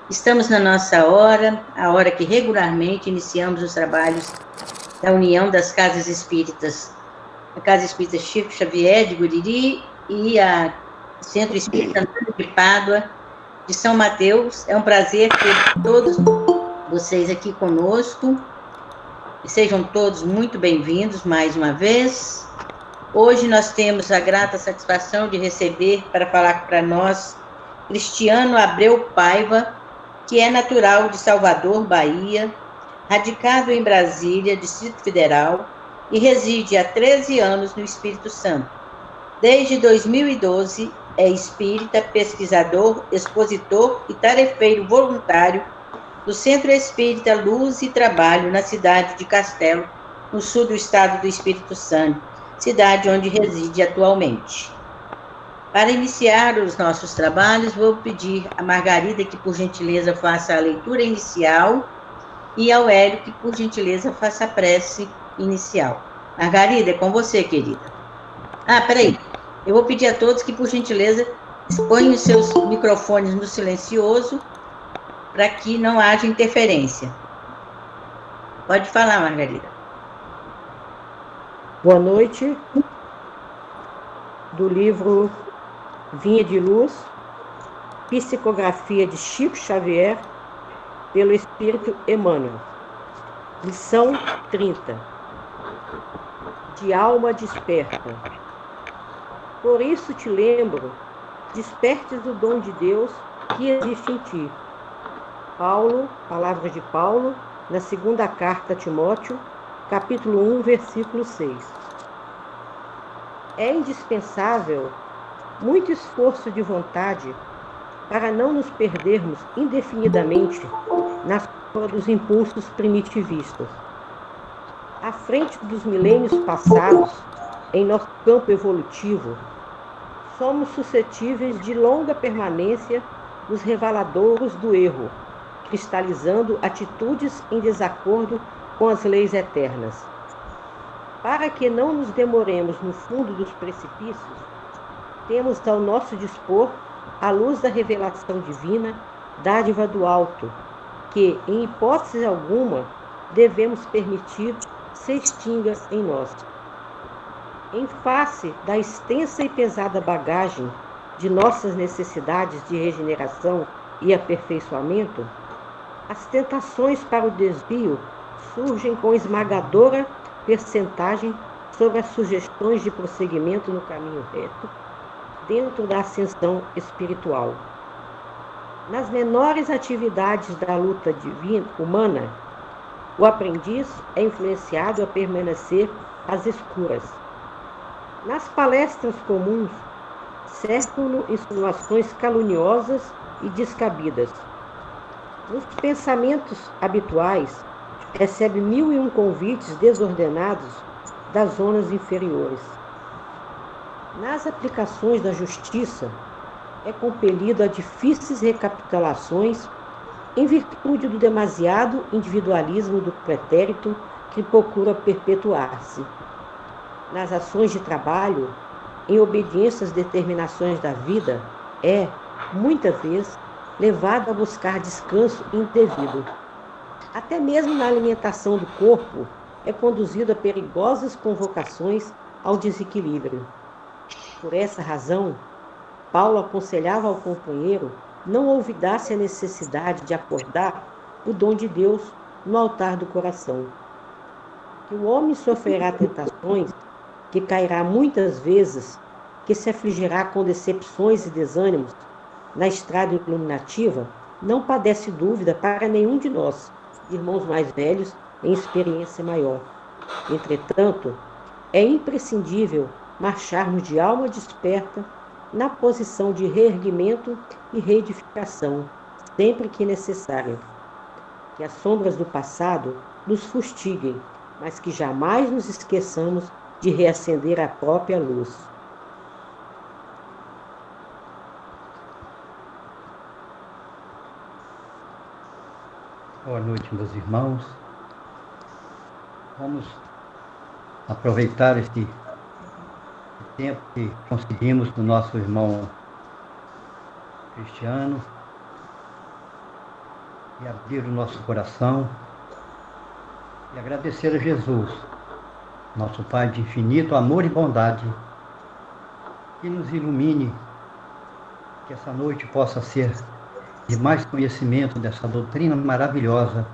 Estamos na nossa hora, a hora que regularmente iniciamos os trabalhos da União das Casas Espíritas. A Casa Espírita Chico Xavier, de Guriri, e a Centro Espírita Antônio de Pádua, de São Mateus. É um prazer ter todos vocês aqui conosco. Sejam todos muito bem-vindos mais uma vez. Hoje nós temos a grata satisfação de receber para falar para nós Cristiano Abreu Paiva, que é natural de Salvador, Bahia, radicado em Brasília, Distrito Federal, e reside há 13 anos no Espírito Santo. Desde 2012, é espírita, pesquisador, expositor e tarefeiro voluntário do Centro Espírita Luz e Trabalho, na cidade de Castelo, no sul do estado do Espírito Santo, cidade onde reside atualmente. Para iniciar os nossos trabalhos, vou pedir a Margarida que, por gentileza, faça a leitura inicial e ao Hélio que, por gentileza, faça a prece inicial. Margarida, é com você, querida. Peraí. Eu vou pedir a todos que, por gentileza, ponham os seus microfones no silencioso para que não haja interferência. Pode falar, Margarida. Boa noite. Do livro Vinha de Luz, Psicografia de Chico Xavier, pelo Espírito Emmanuel. Lição 30. De alma desperta. Por isso te lembro, despertes o dom de Deus que existe em ti. Paulo, palavra de Paulo, na segunda carta a Timóteo, capítulo 1, versículo 6. É indispensável muito esforço de vontade para não nos perdermos indefinidamente na sombra dos impulsos primitivistas. À frente dos milênios passados, em nosso campo evolutivo, somos suscetíveis de longa permanência nos reveladouros do erro, cristalizando atitudes em desacordo com as leis eternas. Para que não nos demoremos no fundo dos precipícios, temos ao nosso dispor a luz da revelação divina, dádiva do alto, que, em hipótese alguma, devemos permitir se extinga em nós. Em face da extensa e pesada bagagem de nossas necessidades de regeneração e aperfeiçoamento, as tentações para o desvio surgem com esmagadora percentagem sobre as sugestões de prosseguimento no caminho reto, dentro da ascensão espiritual. Nas menores atividades da luta divina humana, o aprendiz é influenciado a permanecer às escuras. Nas palestras comuns, cercam-no insinuações caluniosas e descabidas. Nos pensamentos habituais, recebe 1001 convites desordenados das zonas inferiores. Nas aplicações da justiça, é compelido a difíceis recapitulações em virtude do demasiado individualismo do pretérito que procura perpetuar-se. Nas ações de trabalho, em obediência às determinações da vida, é, muita vez, levado a buscar descanso indevido. Até mesmo na alimentação do corpo, é conduzido a perigosas convocações ao desequilíbrio. Por essa razão, Paulo aconselhava ao companheiro não olvidasse a necessidade de acordar o dom de Deus no altar do coração. Que o homem sofrerá tentações, que cairá muitas vezes, que se afligirá com decepções e desânimos na estrada iluminativa, não padece dúvida para nenhum de nós, irmãos mais velhos em experiência maior. Entretanto, é imprescindível marcharmos de alma desperta na posição de reerguimento e reedificação, sempre que necessário. Que as sombras do passado nos fustiguem, mas que jamais nos esqueçamos de reacender a própria luz. Boa noite, meus irmãos. Vamos aproveitar este tempo que conseguimos do nosso irmão Cristiano e abrir o nosso coração e agradecer a Jesus, nosso Pai de infinito amor e bondade, que nos ilumine, que essa noite possa ser de mais conhecimento dessa doutrina maravilhosa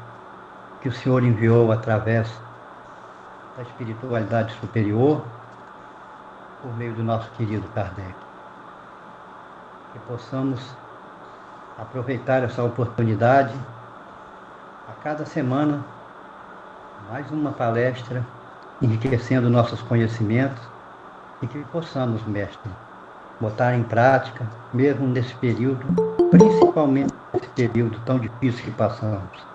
que o Senhor enviou através da espiritualidade superior, por meio do nosso querido Kardec. Que possamos aproveitar essa oportunidade, a cada semana, mais uma palestra, enriquecendo nossos conhecimentos, e que possamos, mestre, botar em prática, mesmo nesse período, principalmente nesse período tão difícil que passamos.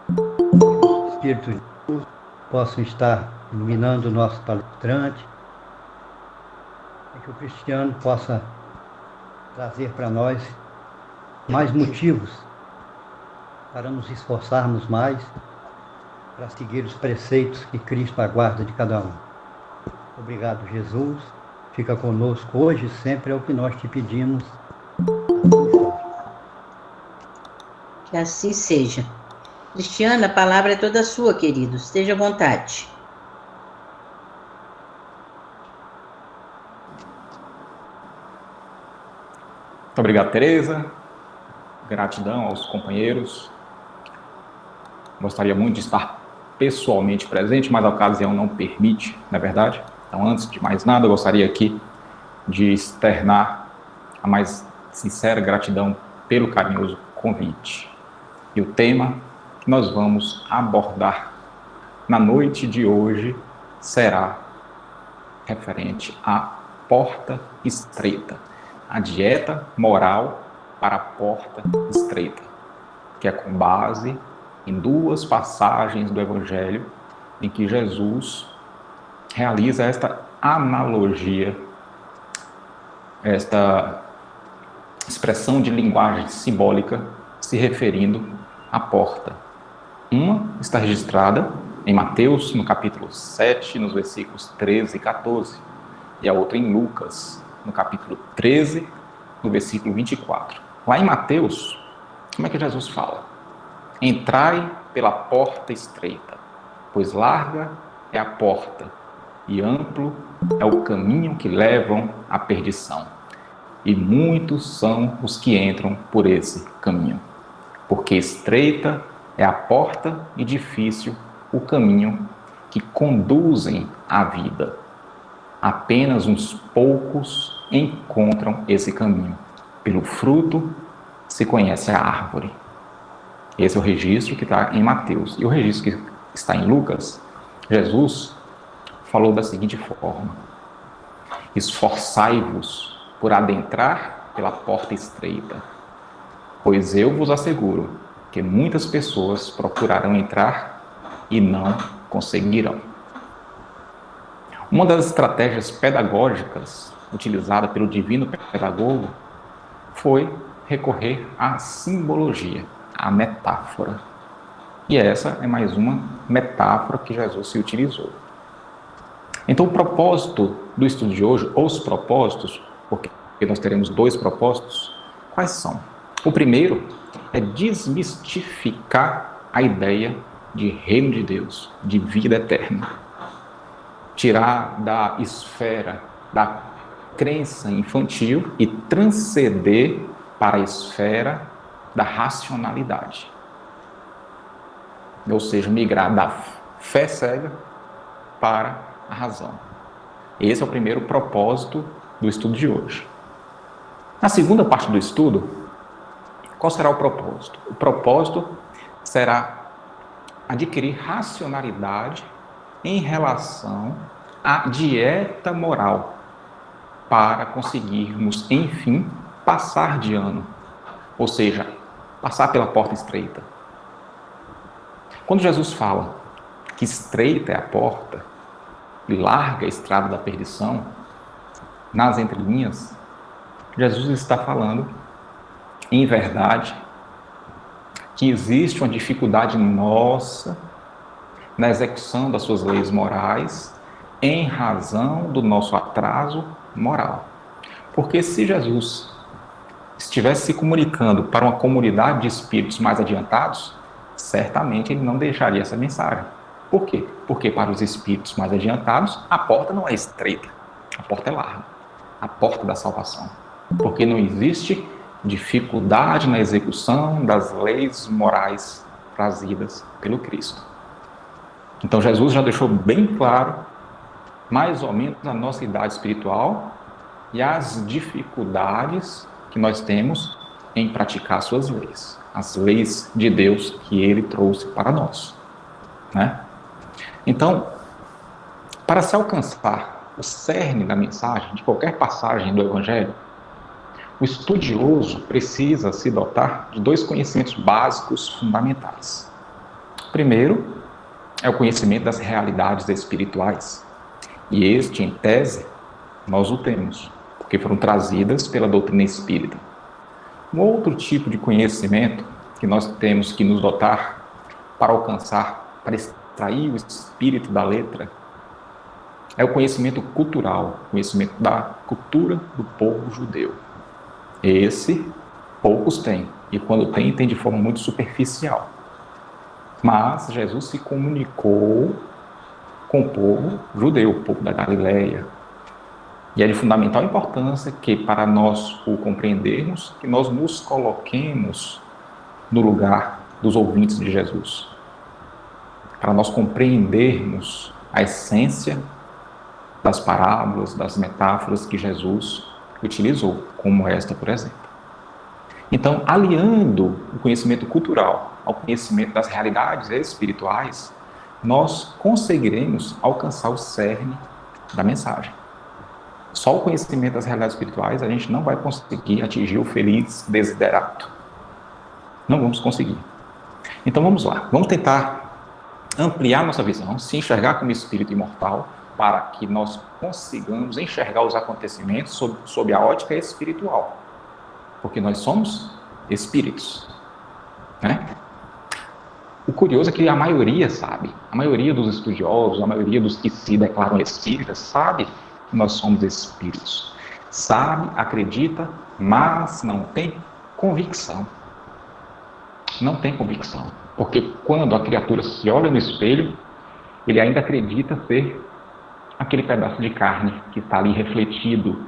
Que os Espíritos de Deus possam estar iluminando o nosso palestrante, e que o Cristiano possa trazer para nós mais motivos para nos esforçarmos mais para seguir os preceitos que Cristo aguarda de cada um. Obrigado, Jesus. Fica conosco hoje e sempre, é o que nós te pedimos. Que assim seja. Cristiana, a palavra é toda sua, querido. Esteja à vontade. Muito obrigado, Tereza. Gratidão aos companheiros. Gostaria muito de estar pessoalmente presente, mas a ocasião não permite, não é verdade? Então, antes de mais nada, eu gostaria aqui de externar a mais sincera gratidão pelo carinhoso convite. E o tema que nós vamos abordar na noite de hoje será referente à porta estreita. A dieta moral para a porta estreita, que é com base em duas passagens do Evangelho em que Jesus realiza esta analogia, esta expressão de linguagem simbólica se referindo à porta. Uma está registrada em Mateus, no capítulo 7, nos versículos 13 e 14, e a outra em Lucas, no capítulo 13, no versículo 24. Lá em Mateus, como é que Jesus fala? Entrai pela porta estreita, pois larga é a porta e amplo é o caminho que levam à perdição. E muitos são os que entram por esse caminho. Porque estreita é a porta e difícil o caminho que conduzem à vida. Apenas uns poucos encontram esse caminho. Pelo fruto se conhece a árvore. Esse é o registro que está em Mateus. E o registro que está em Lucas, Jesus falou da seguinte forma: esforçai-vos por adentrar pela porta estreita, pois eu vos asseguro que muitas pessoas procurarão entrar e não conseguirão. Uma das estratégias pedagógicas utilizada pelo divino pedagogo foi recorrer à simbologia, à metáfora. E essa é mais uma metáfora que Jesus se utilizou. Então, o propósito do estudo de hoje, ou os propósitos, porque nós teremos dois propósitos, quais são? O primeiro é desmistificar a ideia de reino de Deus, de vida eterna. Tirar da esfera da crença infantil e transcender para a esfera da racionalidade. Ou seja, migrar da fé cega para a razão. Esse é o primeiro propósito do estudo de hoje. Na segunda parte do estudo, qual será o propósito? O propósito será adquirir racionalidade em relação à dieta moral, para conseguirmos, enfim, passar de ano, ou seja, passar pela porta estreita. Quando Jesus fala que estreita é a porta e larga a estrada da perdição, nas entrelinhas, Jesus está falando, em verdade, que existe uma dificuldade nossa na execução das suas leis morais em razão do nosso atraso moral. Porque se Jesus estivesse se comunicando para uma comunidade de espíritos mais adiantados, certamente ele não deixaria essa mensagem. Por quê? Porque para os espíritos mais adiantados, a porta não é estreita, a porta é larga, a porta da salvação. Porque não existe dificuldade na execução das leis morais trazidas pelo Cristo. Então Jesus já deixou bem claro, mais ou menos, a nossa idade espiritual e as dificuldades que nós temos em praticar suas leis, as leis de Deus que Ele trouxe para nós, né? Então, para se alcançar o cerne da mensagem de qualquer passagem do Evangelho, o estudioso precisa se dotar de 2 conhecimentos básicos fundamentais. O primeiro é o conhecimento das realidades espirituais, e este, em tese, nós o temos, porque foram trazidas pela doutrina espírita. Um outro tipo de conhecimento que nós temos que nos dotar para alcançar, para extrair o espírito da letra, é o conhecimento cultural, o conhecimento da cultura do povo judeu. Esse, poucos têm, e quando tem de forma muito superficial. Mas Jesus se comunicou com o povo judeu, o povo da Galileia. E é de fundamental importância que, para nós o compreendermos, que nós nos coloquemos no lugar dos ouvintes de Jesus. Para nós compreendermos a essência das parábolas, das metáforas que Jesus utilizou, como esta, por exemplo. Então, aliando o conhecimento cultural ao conhecimento das realidades espirituais, nós conseguiremos alcançar o cerne da mensagem. Só o conhecimento das realidades espirituais a gente não vai conseguir atingir o feliz desiderato. Não vamos conseguir. Então vamos lá, vamos tentar ampliar nossa visão, se enxergar como espírito imortal, para que nós consigamos enxergar os acontecimentos sob a ótica espiritual. Porque nós somos espíritos, né? O curioso é que a maioria sabe, a maioria dos estudiosos, a maioria dos que se declaram espíritas, sabe que nós somos espíritos. Sabe, acredita, mas não tem convicção. Não tem convicção. Porque quando a criatura se olha no espelho, ele ainda acredita ser aquele pedaço de carne que está ali refletido.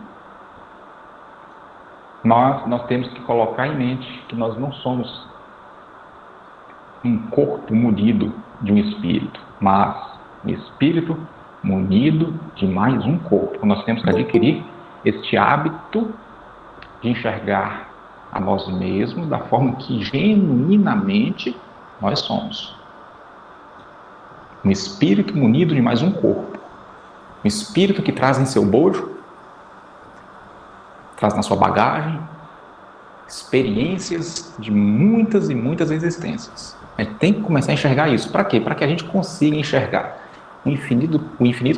Nós temos que colocar em mente que nós não somos um corpo munido de um espírito, mas um espírito munido de mais um corpo. Nós temos que adquirir este hábito de enxergar a nós mesmos da forma que genuinamente nós somos. Um espírito munido de mais um corpo. Um espírito que traz em seu bojo, traz na sua bagagem, experiências de muitas e muitas existências. A gente tem que começar a enxergar isso. Para quê? Para que a gente consiga enxergar o infinito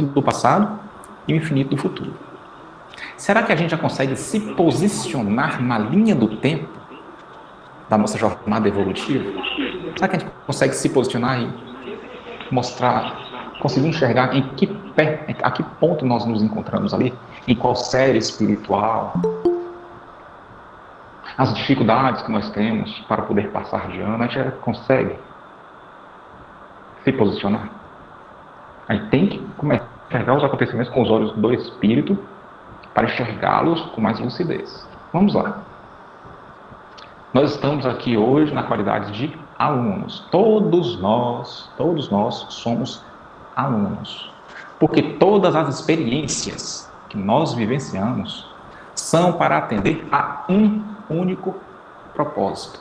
do passado e o infinito do futuro. Será que a gente já consegue se posicionar na linha do tempo da nossa jornada evolutiva? Será que a gente consegue se posicionar e mostrar, conseguir enxergar a que ponto nós nos encontramos ali? Em qual série espiritual? As dificuldades que nós temos para poder passar de ano, a gente já consegue se posicionar. A gente tem que começar a enxergar os acontecimentos com os olhos do espírito para enxergá-los com mais lucidez. Vamos lá. Nós estamos aqui hoje na qualidade de alunos. Todos nós somos alunos. Porque todas as experiências que nós vivenciamos são para atender a um único propósito,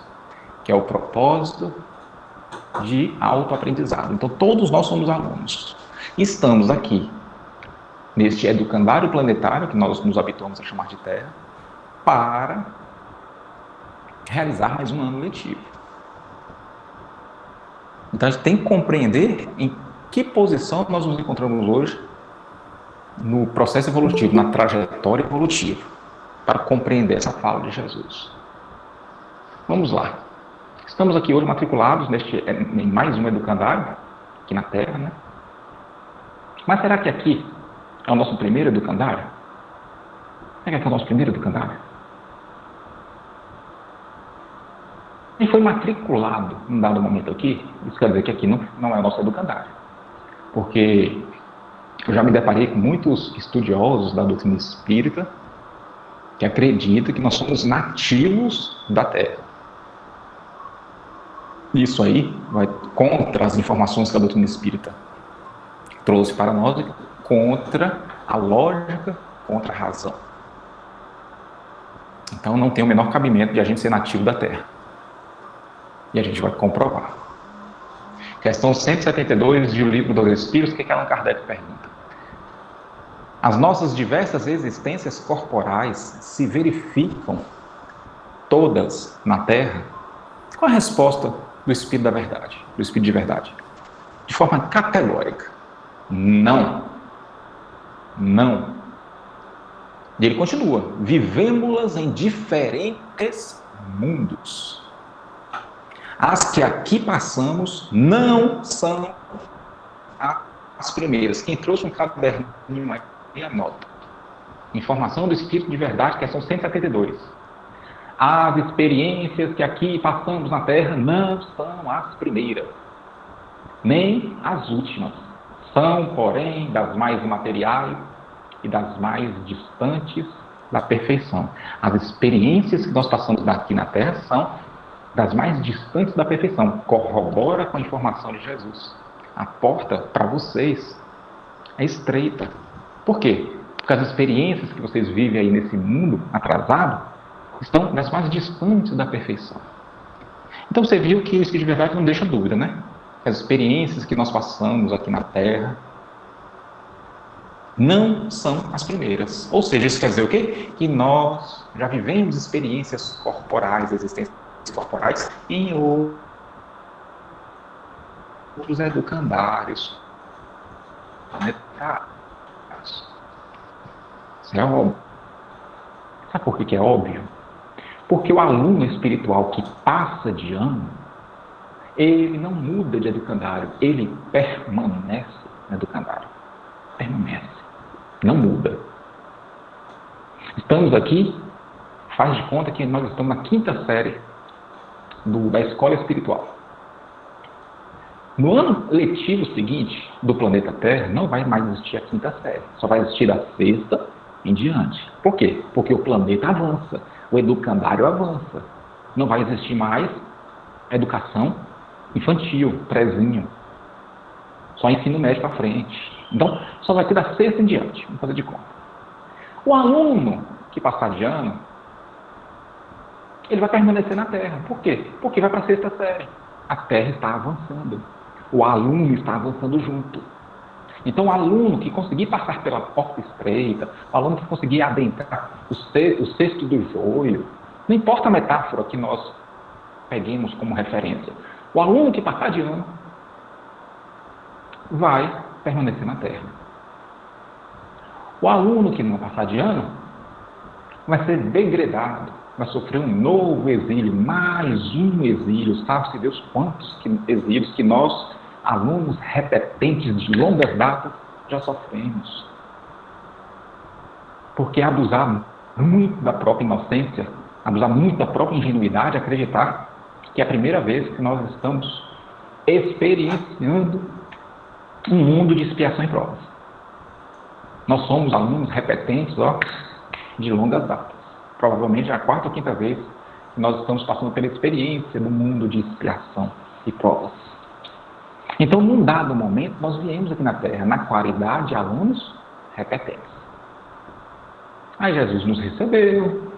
que é o propósito de autoaprendizado. Então, todos nós somos alunos. Estamos aqui, neste educandário planetário, que nós nos habituamos a chamar de Terra, para realizar mais um ano letivo. Então, a gente tem que compreender em que posição nós nos encontramos hoje no processo evolutivo, na trajetória evolutiva, para compreender essa fala de Jesus. Vamos lá. Estamos aqui hoje matriculados em mais um educandário, aqui na Terra, né? Mas será que aqui é o nosso primeiro educandário? Será que aqui é o nosso primeiro educandário? Quem foi matriculado num dado momento aqui, isso quer dizer que aqui não é o nosso educandário. Porque eu já me deparei com muitos estudiosos da doutrina espírita que acreditam que nós somos nativos da Terra. Isso aí vai contra as informações que a doutrina espírita trouxe para nós, contra a lógica, contra a razão. Então não tem o menor cabimento de a gente ser nativo da Terra. E a gente vai comprovar. Questão 172 do Livro dos Espíritos, o que Allan Kardec pergunta? As nossas diversas existências corporais se verificam todas na Terra? Qual a resposta do Espírito da Verdade, do Espírito de Verdade? De forma categórica. Não. Não. E ele continua. Vivemos-las em diferentes mundos. As que aqui passamos não são as primeiras. Quem trouxe um caderninho aí, anota. Informação do Espírito de Verdade, questão 172. As experiências que aqui passamos na Terra não são as primeiras, nem as últimas. São, porém, das mais materiais e das mais distantes da perfeição. As experiências que nós passamos daqui na Terra são das mais distantes da perfeição. Corrobora com a informação de Jesus. A porta para vocês é estreita. Por quê? Porque as experiências que vocês vivem aí nesse mundo atrasado estão das mais distantes da perfeição. Então você viu que o Espírito de Verdade não deixa dúvida, né? As experiências que nós passamos aqui na Terra não são as primeiras. Ou seja, isso quer dizer o quê? Que nós já vivemos experiências corporais, existências corporais, em outros educandários planetários. Isso é óbvio. Sabe por que é óbvio? Porque o aluno espiritual que passa de ano, ele não muda de educandário, ele permanece no educandário. Permanece. Não muda. Estamos aqui, faz de conta que nós estamos na 5ª série da escola espiritual. No ano letivo seguinte do planeta Terra, não vai mais existir a 5ª série, só vai existir da 6ª em diante. Por quê? Porque o planeta avança, o educandário avança. Não vai existir mais a educação infantil, prézinho, só ensino médio para frente. Então, só vai ter da 6ª em diante, vamos fazer de conta. O aluno que passar de ano, ele vai permanecer na Terra. Por quê? Porque vai para a 6ª série. A Terra está avançando. O aluno está avançando junto. Então, o aluno que conseguir passar pela porta estreita, o aluno que conseguir adentrar o cesto do joio, não importa a metáfora que nós peguemos como referência, o aluno que passar de ano vai permanecer na Terra. O aluno que não passar de ano vai ser degradado, vai sofrer um novo exílio, mais um exílio, sabe-se Deus quantos exílios que nós, alunos repetentes de longas datas, já sofremos. Porque abusar muito da própria inocência, abusar muito da própria ingenuidade, acreditar que é a primeira vez que nós estamos experienciando um mundo de expiação e provas. Nós somos alunos repetentes, de longas datas. Provavelmente é a 4ª ou 5ª vez que nós estamos passando pela experiência do mundo de expiação e provas. Então, num dado momento, nós viemos aqui na Terra, na qualidade de alunos repetentes. Aí Jesus nos recebeu.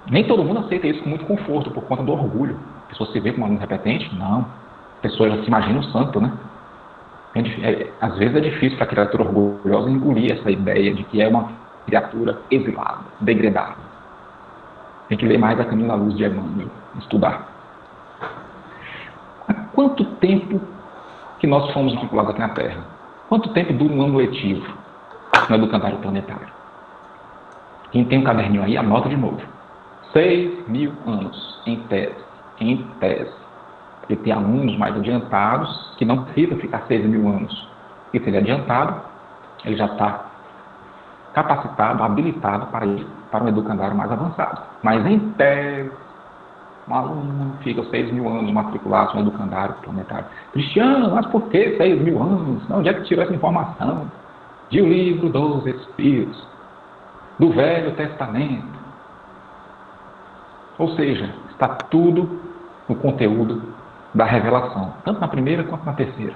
Nem todo mundo aceita isso com muito conforto, por conta do orgulho. A pessoa se vê como aluno repetente? Não. A pessoa já se imagina o santo, né? Às vezes é difícil para a criatura orgulhosa engolir essa ideia de que é uma criatura exilada, degradada. Tem que ler mais A Caminho da Luz de Emmanuel, estudar. Há quanto tempo que nós fomos vinculados aqui na Terra? Quanto tempo dura um ano letivo no educandário planetário? Quem tem um caderninho aí, anota de novo. 6.000 anos, em tese. Em tese. Porque tem alunos mais adiantados que não precisam ficar 6.000 anos. E se ele é adiantado, ele já está capacitado, habilitado para ir para um educandário mais avançado. Mas em tese, Um aluno fica 6.000 anos matriculado no educandário planetário. Cristiano, mas por que 6.000 anos? Onde é que tirou essa informação? De O Livro dos Espíritos, do Velho Testamento. Ou seja, está tudo no conteúdo da revelação, tanto na primeira quanto na terceira.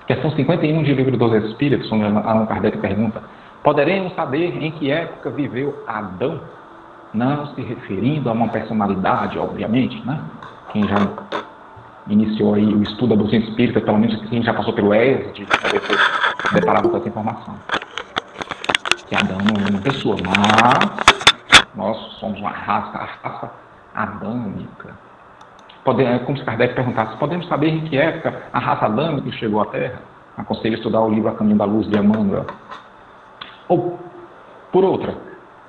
Questão 51 de O Livro dos Espíritos, onde Allan Kardec pergunta: poderemos saber em que época viveu Adão? Não se referindo a uma personalidade, obviamente, né? Quem já iniciou aí o estudo da doutrina espírita, pelo menos quem já passou pelo ESD, deve ter deparado com essa informação. Que Adão não é uma pessoa, mas nós somos uma raça, a raça adâmica. Como se Kardec perguntasse: podemos saber em que época a raça adâmica chegou à Terra? Aconselho estudar o livro A Caminho da Luz de Emmanuel. Ou, por outra,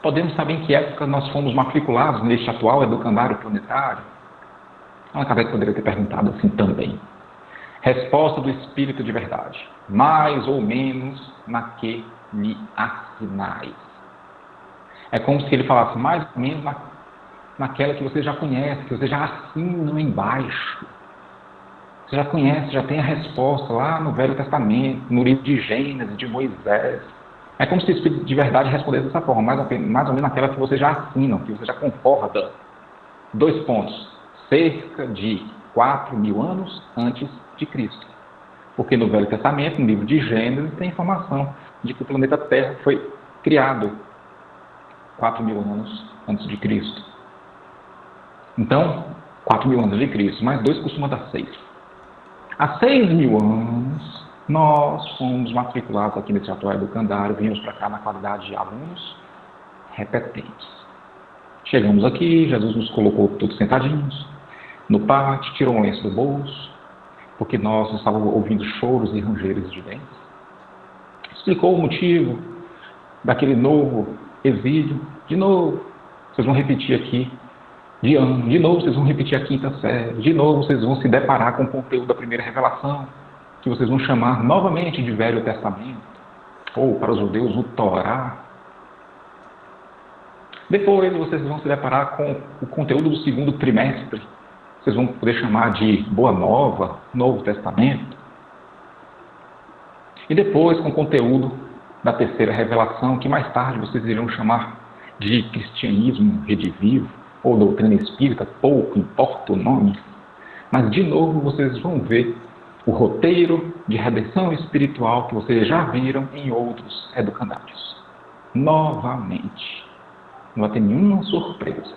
podemos saber em que época nós fomos matriculados neste atual educandário planetário? Allan Kardec poderia ter perguntado assim também. Resposta do Espírito de Verdade: mais ou menos na que lhe assinais. É como se ele falasse mais ou menos naquela que você já conhece, que você já assina embaixo. Você já conhece, já tem a resposta lá no Velho Testamento, no livro de Gênesis, de Moisés. É como se o Espírito de Verdade respondesse dessa forma, mais ou menos naquela que você já assina, que você já concorda. 2 pontos. Cerca de 4.000 anos antes de Cristo. Porque no Velho Testamento, no livro de Gênesis, tem informação de que o planeta Terra foi criado 4.000 anos antes de Cristo. Então, 4.000 anos de Cristo, mais 2 costuma dar 6. Há 6.000 anos, nós fomos matriculados aqui nesse atual educandário, viemos para cá na qualidade de alunos repetentes. Chegamos aqui, Jesus nos colocou todos sentadinhos no pátio, tirou um lenço do bolso, porque nós estávamos ouvindo choros e rangeiros de dentes. Explicou o motivo daquele novo exílio. De novo, vocês vão repetir aqui de ano, de novo vocês vão repetir a 5ª série, de novo vocês vão se deparar com o conteúdo da primeira revelação, que vocês vão chamar novamente de Velho Testamento, ou para os judeus o Torá. Depois vocês vão se deparar com o conteúdo do 2º trimestre, vocês vão poder chamar de Boa Nova, Novo Testamento. E depois com o conteúdo da terceira revelação, que mais tarde vocês irão chamar de Cristianismo Redivivo, ou doutrina espírita, pouco importa o nome, mas de novo vocês vão ver o roteiro de redenção espiritual que vocês já viram em outros educandários. Novamente. Não vai ter nenhuma surpresa.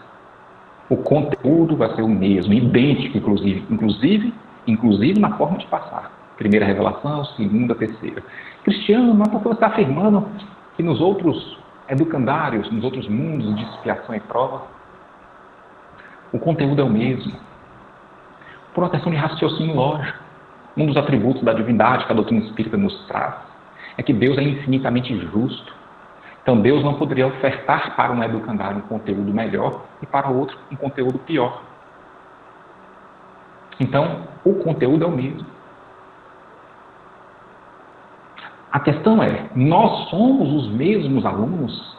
O conteúdo vai ser o mesmo, idêntico, inclusive na forma de passar. Primeira revelação, 2ª, 3ª. Cristiano, mas por que você está afirmando que nos outros educandários, nos outros mundos de expiação e prova, o conteúdo é o mesmo? Por uma questão de raciocínio lógico. Um dos atributos da divindade que a doutrina espírita nos traz é que Deus é infinitamente justo. Então Deus não poderia ofertar para um educandário um conteúdo melhor e para o outro um conteúdo pior. Então, o conteúdo é o mesmo. A questão é, nós somos os mesmos alunos?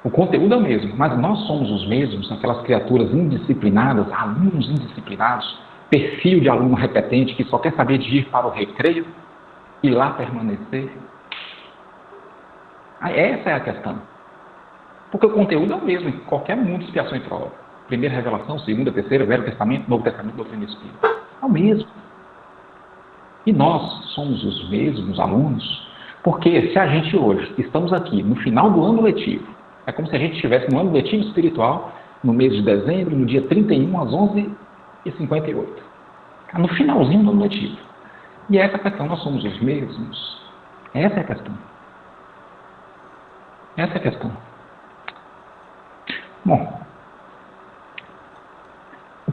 O conteúdo é o mesmo, mas nós somos os mesmos, aquelas criaturas indisciplinadas, alunos indisciplinados, perfil de aluno repetente que só quer saber de ir para o recreio e lá permanecer? Essa é a questão. Porque o conteúdo é o mesmo em qualquer mundo de expiação e prova. Primeira revelação, 2ª, 3ª, Velho Testamento, Novo Testamento, doutrina espírita. É o mesmo. E nós somos os mesmos alunos, porque se a gente hoje estamos aqui no final do ano letivo, é como se a gente estivesse no ano letivo espiritual, no mês de dezembro, no dia 31, às 11h58. No finalzinho do ano letivo. E essa é a questão, nós somos os mesmos. Essa é a questão. Essa é a questão. Bom, o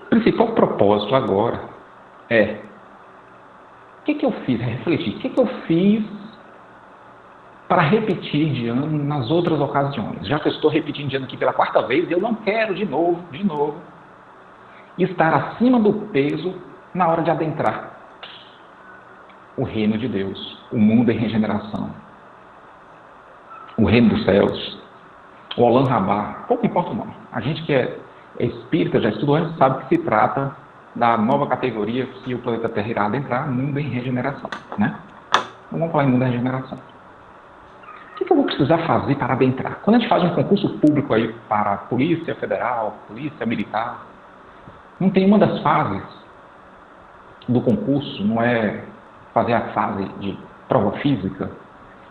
principal propósito agora é o que eu fiz? Refletir. O que eu fiz para repetir de ano nas outras ocasiões? Já que eu estou repetindo de ano aqui pela 4ª vez, eu não quero de novo, estar acima do peso na hora de adentrar o reino de Deus, o mundo em regeneração, o reino dos céus, o Olan Rabá, pouco importa o nome. A gente que é espírita, já estudou antes, sabe que se trata da nova categoria que o planeta Terra irá adentrar, mundo em regeneração, né? Então, vamos falar em mundo em regeneração. O que eu vou precisar fazer para adentrar? Quando a gente faz um concurso público aí para a Polícia Federal, Polícia Militar, não tem uma das fases do concurso, não é fazer a fase de prova física,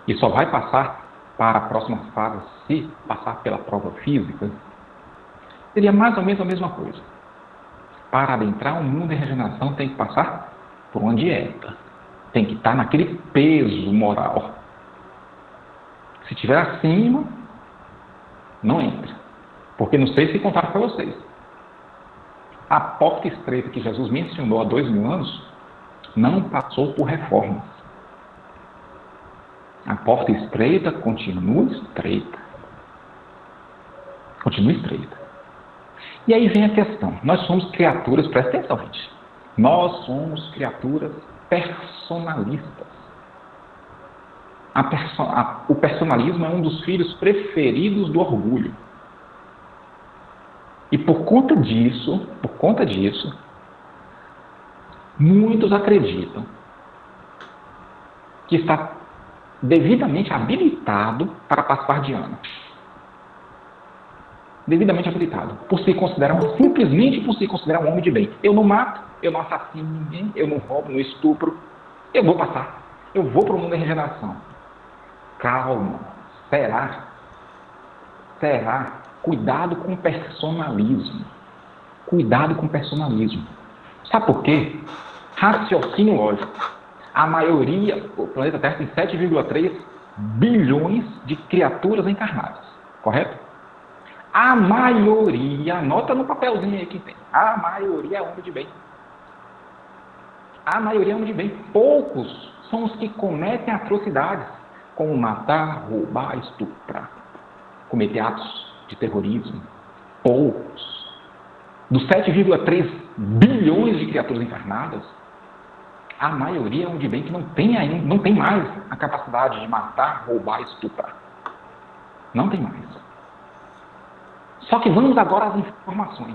e só vai passar para a próxima fase se passar pela prova física. Seria mais ou menos a mesma coisa. Para adentrar um mundo em regeneração tem que passar por uma dieta. Tem que estar naquele peso moral. Se estiver acima, não entra. Porque não sei se contaram para vocês. A porta estreita que Jesus mencionou há 2000 anos não passou por reformas. A porta estreita continua estreita. Continua estreita. E aí vem a questão. Nós somos criaturas, presta atenção, gente. Nós somos criaturas personalistas. O personalismo é um dos filhos preferidos do orgulho. E por conta disso, muitos acreditam que está devidamente habilitado para passar de ano. Devidamente habilitado. Simplesmente por se considerar um homem de bem. Eu não mato, eu não assassino ninguém, eu não roubo, não estupro. Eu vou passar. Eu vou para o mundo da regeneração. Calma. Será? Cuidado com o personalismo. Sabe por quê? Raciocínio lógico. A maioria, o planeta Terra tem 7,3 bilhões de criaturas encarnadas. Correto? A maioria, anota no papelzinho aí que tem. A maioria é homem de bem. Poucos são os que cometem atrocidades, como matar, roubar, estuprar, cometer atos de terrorismo. Poucos. Dos 7,3 bilhões de criaturas encarnadas, a maioria é homem de bem que não tem mais a capacidade de matar, roubar, estuprar. Não tem mais. Só que vamos agora às informações.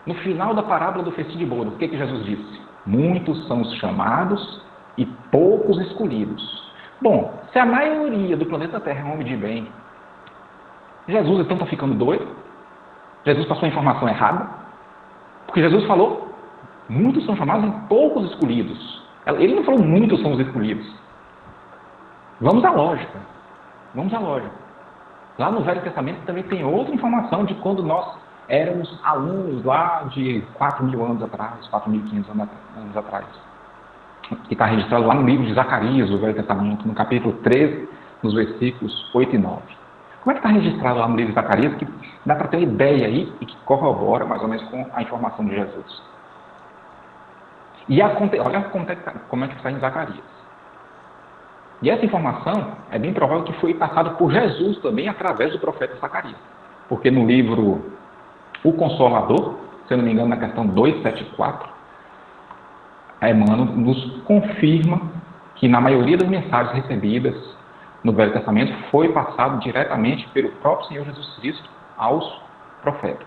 No final da parábola do festim de bodas, o que Jesus disse? Muitos são os chamados e poucos escolhidos. Bom, se a maioria do planeta Terra é homem de bem, Jesus então está ficando doido? Jesus passou a informação errada? Porque Jesus falou, muitos são chamados e poucos escolhidos. Ele não falou muitos são os escolhidos. Vamos à lógica. Lá no Velho Testamento também tem outra informação de quando nós éramos alunos lá de 4.000 anos atrás, 4.500 anos atrás. Que está registrado lá no livro de Zacarias, do Velho Testamento, no capítulo 13, nos versículos 8 e 9. Como é que está registrado lá no livro de Zacarias, que dá para ter uma ideia aí e que corrobora mais ou menos com a informação de Jesus. E olha como é que está em Zacarias. E essa informação é bem provável que foi passada por Jesus também através do profeta Zacarias. Porque no livro O Consolador, se eu não me engano, na questão 274, Emmanuel nos confirma que na maioria das mensagens recebidas no Velho Testamento foi passado diretamente pelo próprio Senhor Jesus Cristo aos profetas.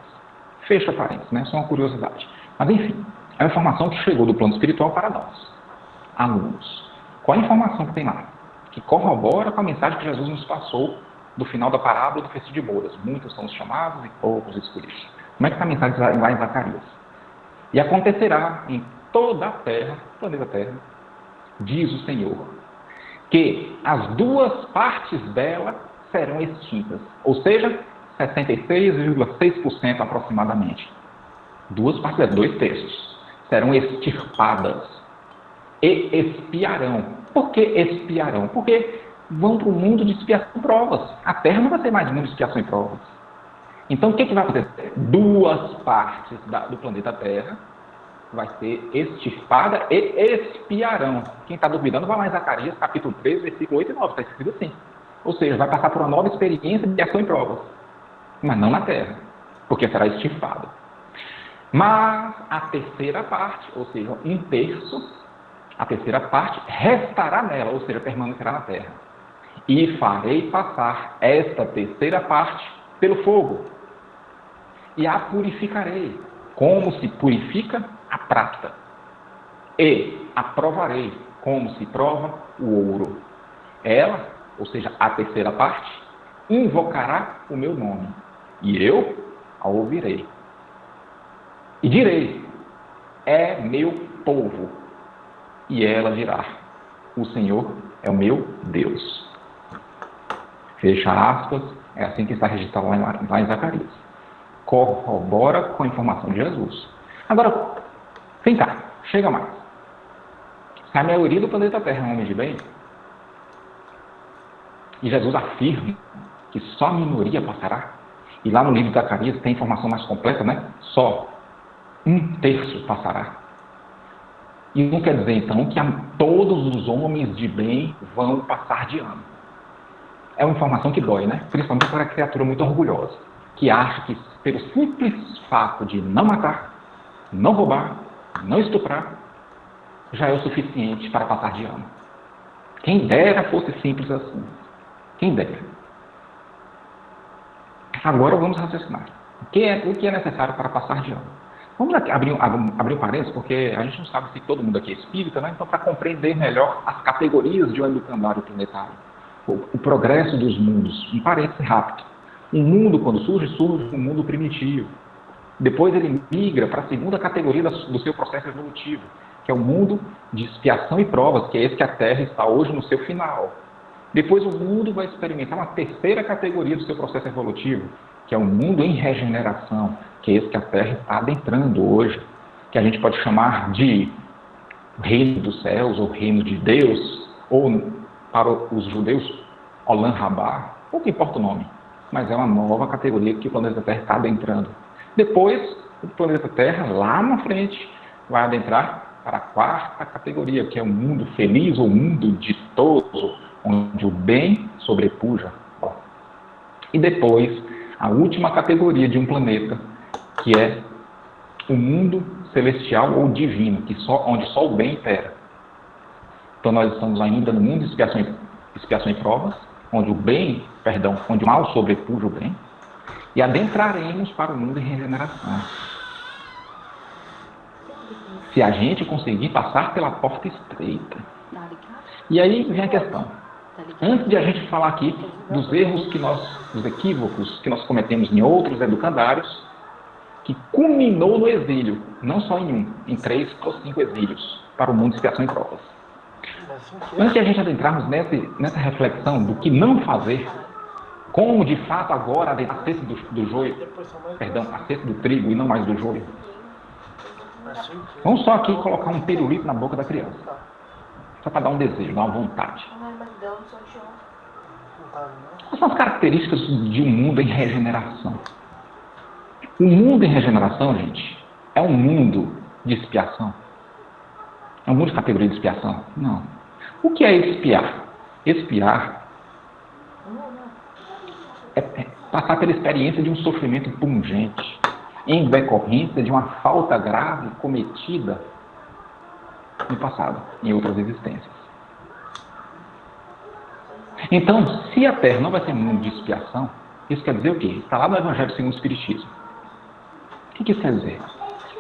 Fecha parênteses, né? Só uma curiosidade. Mas enfim, é a informação que chegou do plano espiritual para nós, alunos. Qual a informação que tem lá? Que corrobora com a mensagem que Jesus nos passou do final da parábola do festim de bodas. Muitos são os chamados e poucos escolhidos. Como é que está a mensagem lá em Zacarias? E acontecerá em toda a terra, planeta Terra, diz o Senhor, que as duas partes dela serão extintas. Ou seja, 66,6% aproximadamente. Duas partes, 2/3, serão extirpadas e expiarão. Por que expiarão? Porque vão para o mundo de expiação e provas. A Terra não vai ser mais mundo de expiação e provas. Então, o que vai acontecer? Duas partes do planeta Terra vai ser extirpada e expiarão. Quem está duvidando, vai lá em Zacarias, capítulo 13, versículo 8 e 9. Está escrito assim. Ou seja, vai passar por uma nova experiência de expiação e provas. Mas não na Terra, porque será extirpada. Mas a terceira parte, ou seja, 1/3, a terceira parte restará nela, ou seja, permanecerá na Terra. e farei passar esta terceira parte pelo fogo, e a purificarei, como se purifica a prata, e a provarei, como se prova o ouro. Ela, ou seja, a terceira parte, invocará o meu nome, e eu a ouvirei. E direi, é meu povo. E ela dirá, o Senhor é o meu Deus. Fecha aspas, é assim que está registrado lá em Zacarias. Corrobora com a informação de Jesus. Agora, vem cá, chega mais. Se a maioria do planeta Terra é um homem de bem, e Jesus afirma que só a minoria passará, e lá no livro de Zacarias tem informação mais completa, né? Só 1/3 passará. E não quer dizer, então, que todos os homens de bem vão passar de ano. É uma informação que dói, né? Principalmente para a criatura muito orgulhosa, que acha que, pelo simples fato de não matar, não roubar, não estuprar, já é o suficiente para passar de ano. Quem dera fosse simples assim. Quem dera. Agora vamos raciocinar. O que é necessário para passar de ano? Vamos aqui abrir um parênteses, porque a gente não sabe se todo mundo aqui é espírita, né? Então, para compreender melhor as categorias de um educandário planetário, o progresso dos mundos, um parêntese rápido. Um mundo, quando surge um mundo primitivo. Depois ele migra para a segunda categoria do seu processo evolutivo, que é o mundo de expiação e provas, que é esse que a Terra está hoje no seu final. Depois o mundo vai experimentar uma terceira categoria do seu processo evolutivo, que é o mundo em regeneração, que é esse que a Terra está adentrando hoje, que a gente pode chamar de reino dos céus, ou reino de Deus, ou para os judeus, Olam Rabá, ou que importa o nome, mas é uma nova categoria que o planeta Terra está adentrando. Depois, o planeta Terra, lá na frente, vai adentrar para a quarta categoria, que é o mundo feliz, ou mundo ditoso, onde o bem sobrepuja. E depois, a última categoria de um planeta, que é o mundo celestial ou divino, onde só o bem impera. Então nós estamos ainda no mundo de expiação e provas, onde o mal sobrepuja o bem, e adentraremos para o mundo em regeneração. Se a gente conseguir passar pela porta estreita. E aí vem a questão. Antes de a gente falar aqui dos dos equívocos que nós cometemos em outros educandários, que culminou no exílio, não só em 3 ou 5 exílios, para o mundo de expiação e provas. Antes de a gente adentrarmos nessa reflexão do que não fazer, como de fato agora a cesta do joio, a cesta do trigo e não mais do joio, vamos só aqui colocar um pirulito na boca da criança, só para dar um desejo, dar uma vontade. Quais são as características de um mundo em regeneração? O mundo em regeneração, gente, é um mundo de expiação? É um mundo de categoria de expiação? Não. O que é expiar? Expiar é passar pela experiência de um sofrimento pungente, em decorrência de uma falta grave cometida no passado, em outras existências. Então, se a Terra não vai ser um mundo de expiação, isso quer dizer o quê? Está lá no Evangelho segundo o Espiritismo. O que isso quer dizer?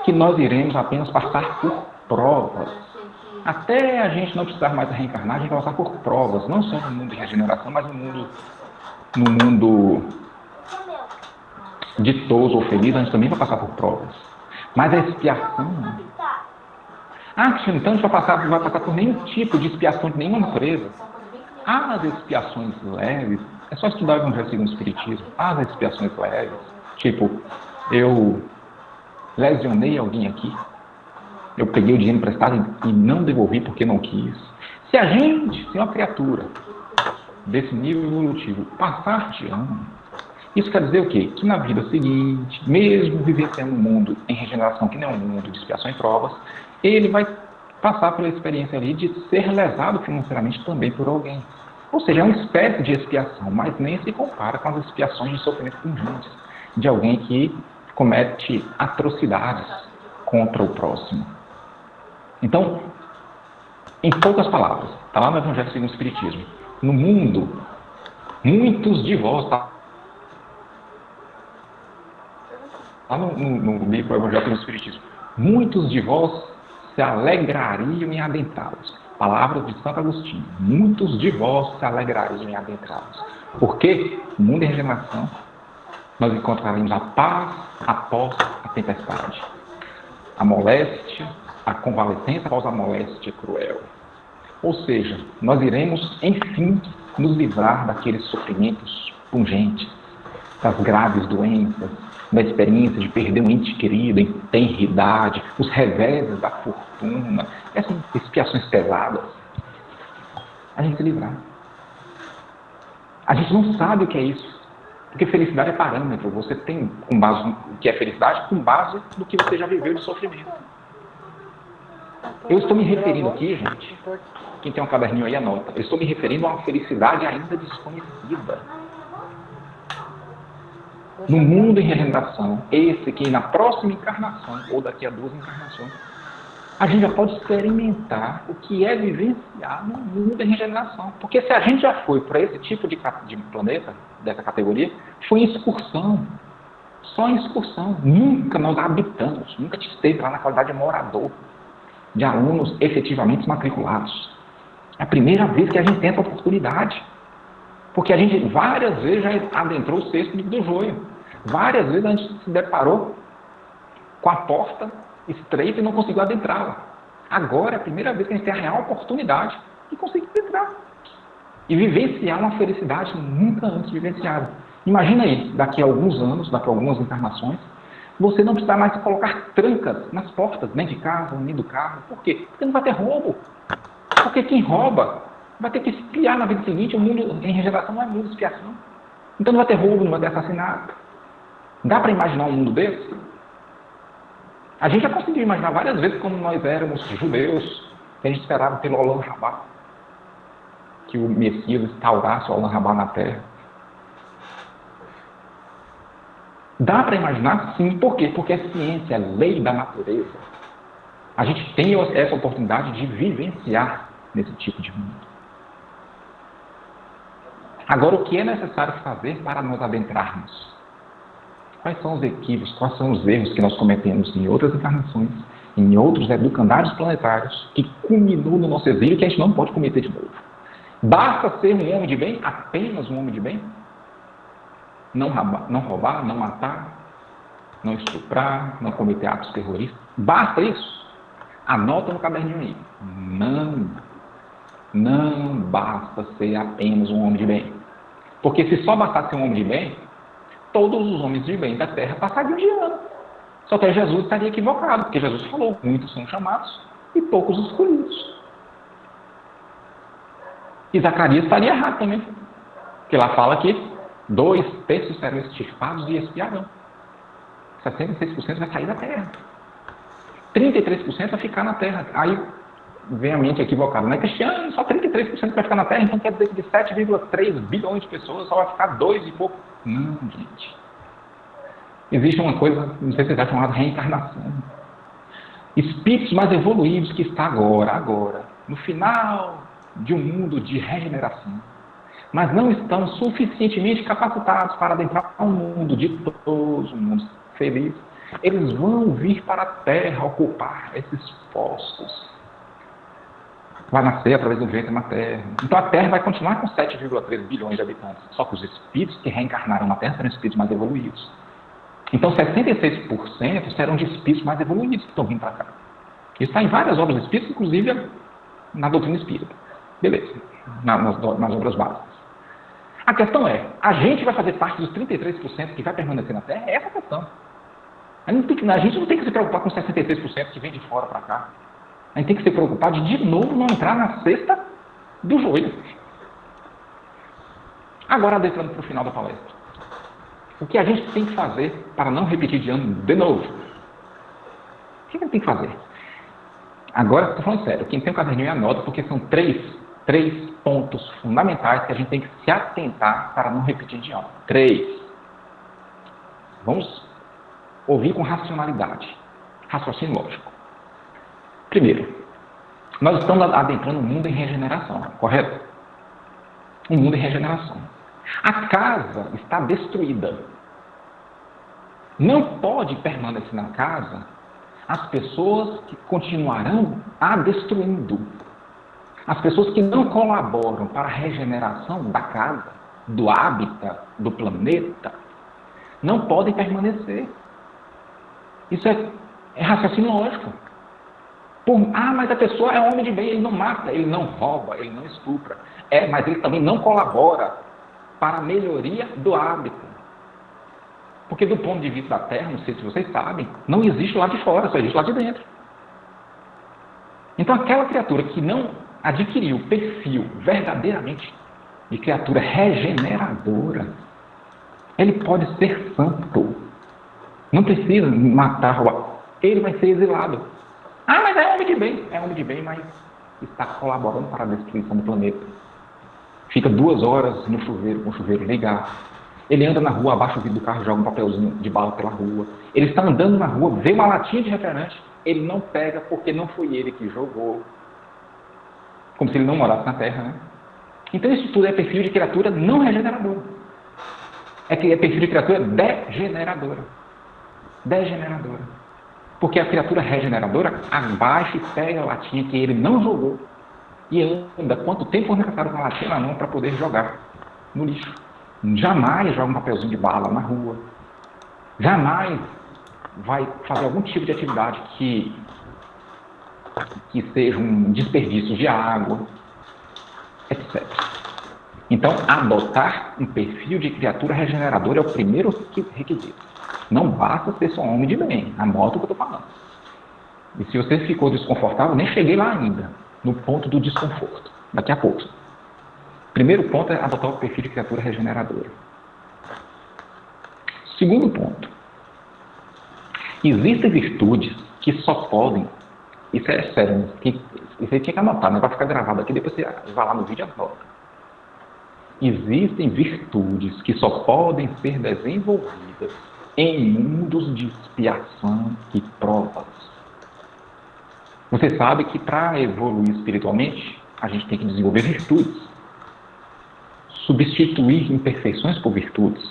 Que nós iremos apenas passar por provas. Até a gente não precisar mais reencarnar, a gente vai passar por provas, não só no mundo de regeneração, mas no mundo ditoso ou feliz, a gente também vai passar por provas. Mas a expiação... então a gente vai passar por nenhum tipo de expiação de nenhuma natureza. Há as expiações leves, é só estudar o Evangelho segundo o Espiritismo. Há as expiações leves, tipo, eu lesionei alguém aqui, eu peguei o dinheiro emprestado e não devolvi porque não quis. Se uma criatura desse nível evolutivo passar de ano, isso quer dizer o quê? Que na vida seguinte, mesmo vivenciando um mundo em regeneração, que não é um mundo de expiação e provas, ele vai passar pela experiência ali de ser lesado financeiramente também por alguém. Ou seja, é uma espécie de expiação, mas nem se compara com as expiações de sofrimento pungente de alguém que comete atrocidades contra o próximo. Então, em poucas palavras, está lá no Evangelho segundo o Espiritismo, No mundo, muitos de vós, tá? Lá no livro Evangelho do Espiritismo, muitos de vós se alegrariam em adentrá-los. Palavras de Santo Agostinho. Muitos de vós se alegrariam em adentrá-los. Porque no mundo em regeneração, nós encontraremos a paz após a tempestade. A moléstia, a convalescência após a moléstia cruel. Ou seja, nós iremos, enfim, nos livrar daqueles sofrimentos pungentes, das graves doenças, da experiência de perder um ente querido em tenridade, os reveses da fortuna, essas expiações pesadas. A gente se livrar. A gente não sabe o que é isso, porque felicidade é parâmetro. Você tem com base no que é felicidade, com base no que você já viveu de sofrimento. Eu estou me referindo aqui, gente, quem tem um caderninho aí anota, eu estou me referindo a uma felicidade ainda desconhecida. No mundo em regeneração, esse que na próxima encarnação, ou daqui a 2 encarnações, a gente já pode experimentar o que é vivenciar no mundo em regeneração. Porque se a gente já foi para esse tipo de planeta, dessa categoria, foi em excursão. Só em excursão. Nunca nós habitamos, nunca esteve lá na qualidade de morador, de alunos efetivamente matriculados. É a primeira vez que a gente tem essa oportunidade. Porque a gente várias vezes já adentrou o cesto do joio. Várias vezes a gente se deparou com a porta estreita e não conseguiu adentrá-la. Agora é a primeira vez que a gente tem a real oportunidade de conseguir entrar. E vivenciar uma felicidade nunca antes vivenciada. Imagina aí, daqui a alguns anos, daqui a algumas encarnações, você não precisar mais colocar trancas nas portas, nem de casa, nem do carro. Por quê? Porque não vai ter roubo. Porque quem rouba vai ter que espiar na vida seguinte. O mundo em regeneração não é mundo de expiação. Então não vai ter roubo, não vai ter assassinato. Dá para imaginar um mundo desse? A gente já conseguiu imaginar várias vezes como nós éramos judeus, que a gente esperava pelo Olam Rabá, que o Messias instaurasse o Olam Rabá na Terra. Dá para imaginar? Sim. Por quê? Porque é ciência, é lei da natureza. A gente tem essa oportunidade de vivenciar nesse tipo de mundo. Agora, o que é necessário fazer para nos adentrarmos? Quais são os equívocos, quais são os erros que nós cometemos em outras encarnações, em outros educandários planetários, que culminou no nosso exílio, que a gente não pode cometer de novo? Basta ser um homem de bem, apenas um homem de bem? Não roubar, não matar, não estuprar, não cometer atos terroristas? Basta isso? Anota no caderninho aí. Não basta ser apenas um homem de bem. Porque se só bastasse ser um homem de bem, todos os homens de bem da Terra passariam de ano. Só que Jesus estaria equivocado, porque Jesus falou, muitos são chamados e poucos escolhidos. E Zacarias estaria errado também. Porque lá fala que 2/3 serão extirpados e expiarão. 66% vai sair da Terra. 33% vai ficar na Terra. Aí vem a mente equivocada. Não é Cristiano, só 33% vai ficar na Terra, então quer dizer que de 7,3 bilhões de pessoas só vai ficar 2 e pouco. Não, gente. Existe uma coisa, não sei se é chamada reencarnação. Espíritos mais evoluídos que está agora, no final de um mundo de regeneração, mas não estão suficientemente capacitados para adentrar um mundo ditoso, um mundo feliz. Eles vão vir para a Terra ocupar esses postos. Vai nascer através do ventre materno. Então a Terra vai continuar com 7,3 bilhões de habitantes. Só que os espíritos que reencarnaram na Terra serão espíritos mais evoluídos. Então 66% serão de espíritos mais evoluídos que estão vindo para cá. Isso está em várias obras espíritas, inclusive na doutrina espírita. Beleza. Nas obras básicas. A questão é, a gente vai fazer parte dos 33% que vai permanecer na Terra? É essa a questão. A gente não tem que se preocupar com 66% que vem de fora para cá. A gente tem que se preocupar de novo não entrar na cesta do joelho. Agora, adentrando para o final da palestra. O que a gente tem que fazer para não repetir de ano de novo? O que a gente tem que fazer? Agora, estou falando sério. Quem tem um caderninho anota, porque são três pontos fundamentais que a gente tem que se atentar para não repetir de ano. 3. Vamos ouvir com racionalidade. Raciocínio lógico. Primeiro, nós estamos adentrando o mundo em regeneração, correto? Um mundo em regeneração. A casa está destruída. Não pode permanecer na casa as pessoas que continuarão a destruindo. As pessoas que não colaboram para a regeneração da casa, do hábitat, do planeta, não podem permanecer. Isso é raciocínio lógico. Mas a pessoa é homem de bem, ele não mata, ele não rouba, ele não estupra. Mas ele também não colabora para a melhoria do hábito. Porque do ponto de vista da Terra, não sei se vocês sabem, não existe lá de fora, só existe lá de dentro. Então aquela criatura que não adquiriu o perfil verdadeiramente de criatura regeneradora, ele pode ser santo. Não precisa matar, ele vai ser exilado. Mas é homem de bem. É homem de bem, mas está colaborando para a destruição do planeta. Fica 2 horas no chuveiro, com o chuveiro ligado. Ele anda na rua, abaixa o vidro do carro, joga um papelzinho de bala pela rua. Ele está andando na rua, vê uma latinha de refrigerante, ele não pega porque não foi ele que jogou. Como se ele não morasse na Terra, né? Então isso tudo é perfil de criatura não regeneradora. É perfil de criatura degeneradora. Degeneradora. Porque a criatura regeneradora abaixa e pega a latinha que ele não jogou e anda quanto tempo for necessário com a latinha na mão para poder jogar no lixo. Jamais joga um papelzinho de bala na rua. Jamais vai fazer algum tipo de atividade que seja um desperdício de água, etc. Então, adotar um perfil de criatura regeneradora é o primeiro requisito. Não basta ser só homem de bem. Anota o que eu estou falando. E se você ficou desconfortável, nem cheguei lá ainda, no ponto do desconforto. Daqui a pouco. Primeiro ponto é adotar o perfil de criatura regeneradora. Segundo ponto. Existem virtudes que só podem... Isso é sério. Isso aí tinha que anotar, né? Vai ficar gravado aqui, depois você vai lá no vídeo e anota. Existem virtudes que só podem ser desenvolvidas em mundos de expiação e provas. Você sabe que para evoluir espiritualmente, a gente tem que desenvolver virtudes. Substituir imperfeições por virtudes.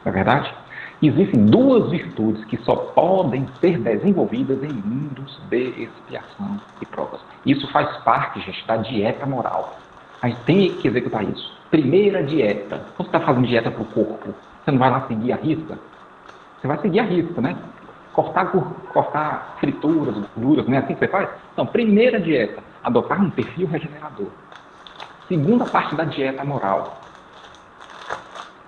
Não é verdade? Existem 2 virtudes que só podem ser desenvolvidas em mundos de expiação e provas. Isso faz parte, gente, da dieta moral. A gente tem que executar isso. Primeira dieta. Quando você está fazendo dieta para o corpo, você não vai lá seguir a risca? Você vai seguir a risca, né? Cortar frituras, gorduras, não é assim que você faz? Então, primeira dieta, adotar um perfil regenerador. Segunda parte da dieta moral.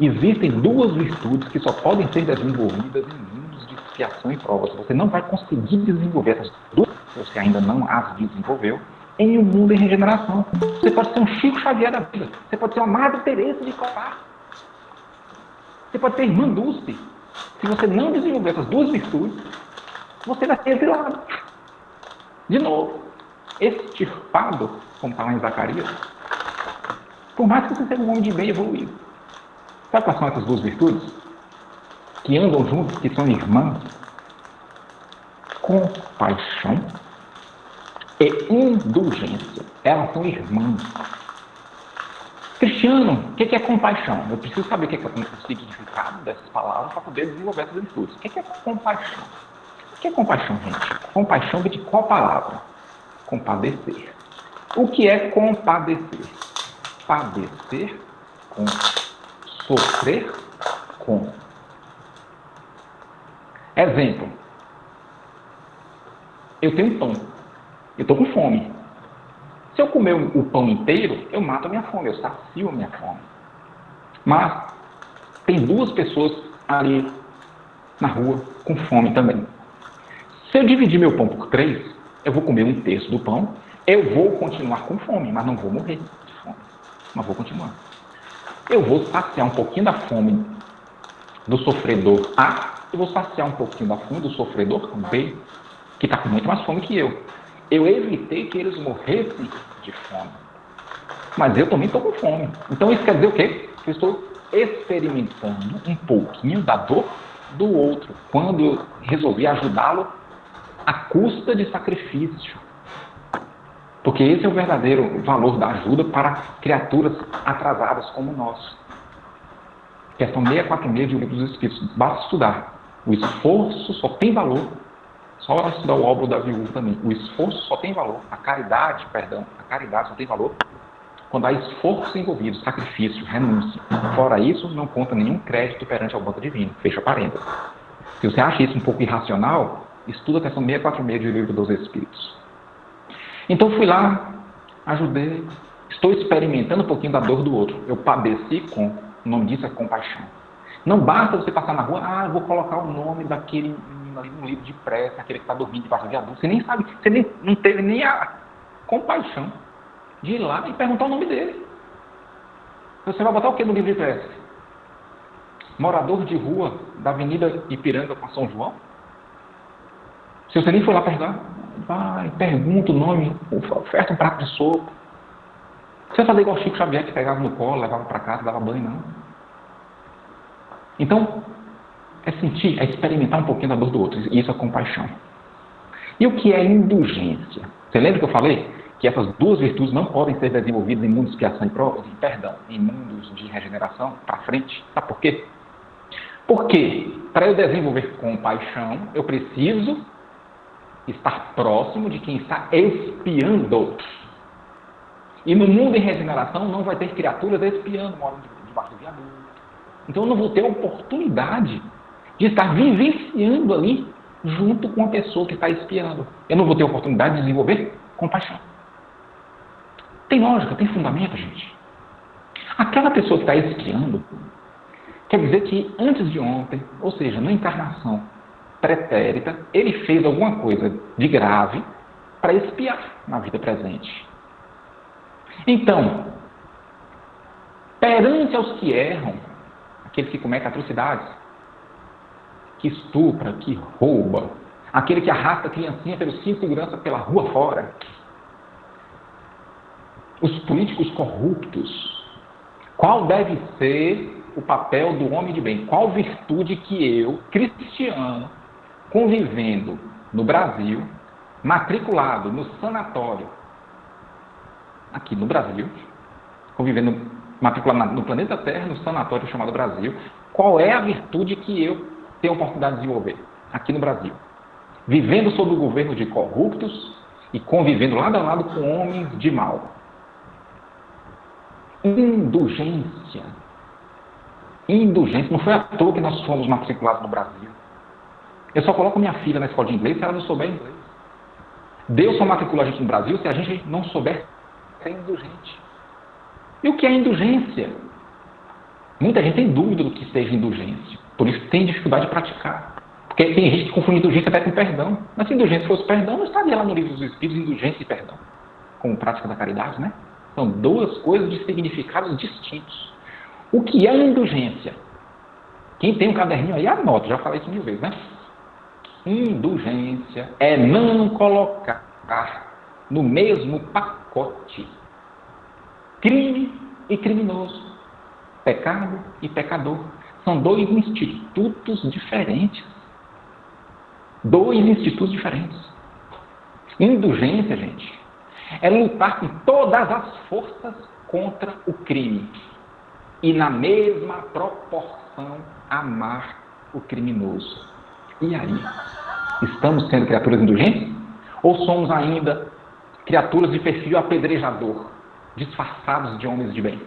Existem 2 virtudes que só podem ser desenvolvidas em mundos de expiação e provas. Você não vai conseguir desenvolver essas 2, se você ainda não as desenvolveu, em um mundo em regeneração. Você pode ser um Chico Xavier da vida. Você pode ser uma Madre Teresa de Calcutá. Você pode ser irmã Dulce. Se você não desenvolver essas 2 virtudes, você vai ser exilado. De novo, extirpado, como está lá em Zacarias, por mais que você seja um homem de bem evoluído. Sabe quais são essas 2 virtudes? Que andam juntos, que são irmãs? Compaixão e indulgência. Elas são irmãs. Cristiano, o que é compaixão? Eu preciso saber o que é o significado dessas palavras para poder desenvolver essas virtudes. O que é compaixão? O que é compaixão, gente? Compaixão vem de qual palavra? Compadecer. O que é compadecer? Padecer com, sofrer com. Exemplo. Eu tenho pão. Eu estou com fome. Se eu comer o pão inteiro, eu mato a minha fome, eu sacio a minha fome. Mas tem 2 pessoas ali na rua com fome também. Se eu dividir meu pão por 3, eu vou comer 1/3 do pão, eu vou continuar com fome, mas não vou morrer de fome. Mas vou continuar. Eu vou saciar um pouquinho da fome do sofredor A e vou saciar um pouquinho da fome do sofredor B, que está com muito mais fome que eu. Eu evitei que eles morressem de fome. Mas eu também estou com fome. Então isso quer dizer o quê? Que eu estou experimentando um pouquinho da dor do outro, quando eu resolvi ajudá-lo à custa de sacrifício. Porque esse é o verdadeiro valor da ajuda para criaturas atrasadas como nós. Questão 646 do Livro dos Espíritos. Basta estudar. O esforço só tem valor. Só estudar o óbolo da viúva também. O esforço só tem valor. A caridade só tem valor quando há esforço envolvido, sacrifício, renúncia. Fora isso, não conta nenhum crédito perante ao banco divino. Fecha parênteses. Se você acha isso um pouco irracional, estuda a questão 646 do Livro dos Espíritos. Então fui lá, ajudei, estou experimentando um pouquinho da dor do outro. Eu padeci com, o nome disso é compaixão. Não basta você passar na rua, eu vou colocar o nome daquele menino ali no livro de prece, aquele que está dormindo debaixo do viaduto. Você nem sabe, não teve nem a compaixão de ir lá e perguntar o nome dele. Você vai botar o que no livro de prece? Morador de rua da Avenida Ipiranga com São João? Se você nem foi lá perguntar, vai, pergunta o nome, oferta um prato de sopa. Você vai fazer igual o Chico Xavier, que pegava no colo, levava para casa, dava banho, não. Então, é sentir, é experimentar um pouquinho da dor do outro. E isso é compaixão. E o que é indulgência? Você lembra que eu falei que essas duas virtudes não podem ser desenvolvidas em mundos de expiação e prova, em mundos de regeneração, para frente? Sabe por quê? Porque, para eu desenvolver compaixão, eu preciso estar próximo de quem está expiando. E no mundo em regeneração não vai ter criaturas expiando, morando debaixo do viaduto. Então eu não vou ter a oportunidade de estar vivenciando ali junto com a pessoa que está expiando. Eu não vou ter a oportunidade de desenvolver compaixão. Tem lógica, tem fundamento, gente. Aquela pessoa que está expiando quer dizer que antes de ontem, ou seja, na encarnação pretérita, ele fez alguma coisa de grave para expiar na vida presente. Então, perante aos que erram, aqueles que cometem atrocidades, que estupra, que rouba, aquele que arrasta a criancinha pelo cinto de segurança pela rua fora, os políticos corruptos, qual deve ser o papel do homem de bem? Qual virtude que eu, cristiano, convivendo no Brasil, matriculado no sanatório, aqui no Brasil, convivendo, matriculado no planeta Terra, no sanatório chamado Brasil, qual é a virtude que eu tenho a oportunidade de desenvolver aqui no Brasil? Vivendo sob o governo de corruptos e convivendo lado a lado com homens de mal. Indulgência. Indulgência. Não foi à toa que nós fomos matriculados no Brasil. Eu só coloco minha filha na escola de inglês se ela não souber inglês. Deus só matricula a gente no Brasil se a gente não souber ser indulgente. E o que é indulgência? Muita gente tem dúvida do que seja indulgência. Por isso tem dificuldade de praticar. Porque tem gente que confunde indulgência até com perdão. Mas se indulgência fosse perdão, não estaria lá no Livro dos Espíritos indulgência e perdão. Como prática da caridade, né? São duas coisas de significados distintos. O que é indulgência? Quem tem um caderninho aí, anota. Já falei isso 1000 vezes, né? Indulgência é não colocar no mesmo pacote crime e criminoso, pecado e pecador. São dois institutos diferentes. Dois institutos diferentes. Indulgência, gente, é lutar com todas as forças contra o crime e na mesma proporção amar o criminoso. E aí? Estamos sendo criaturas indulgentes? Ou somos ainda criaturas de perfil apedrejador, disfarçados de homens de bem?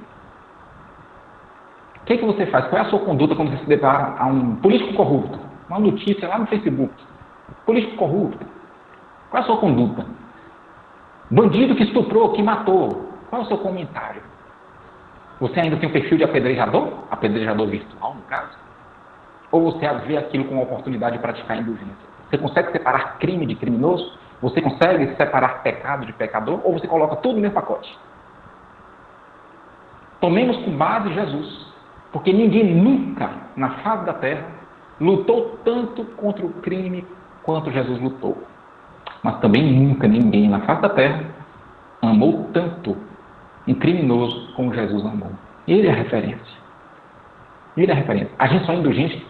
O que você faz? Qual é a sua conduta quando você se depara a um político corrupto? Uma notícia lá no Facebook. Político corrupto. Qual é a sua conduta? Bandido que estuprou, que matou. Qual é o seu comentário? Você ainda tem o perfil de apedrejador? Apedrejador virtual, no caso? Ou você vê aquilo como uma oportunidade de praticar indulgência? Você consegue separar crime de criminoso? Você consegue separar pecado de pecador? Ou você coloca tudo no mesmo pacote? Tomemos com base Jesus. Porque ninguém nunca, na face da terra, lutou tanto contra o crime quanto Jesus lutou. Mas também nunca ninguém na face da terra amou tanto um criminoso como Jesus amou. Ele é a referência. Ele é a referência. A gente só é indulgente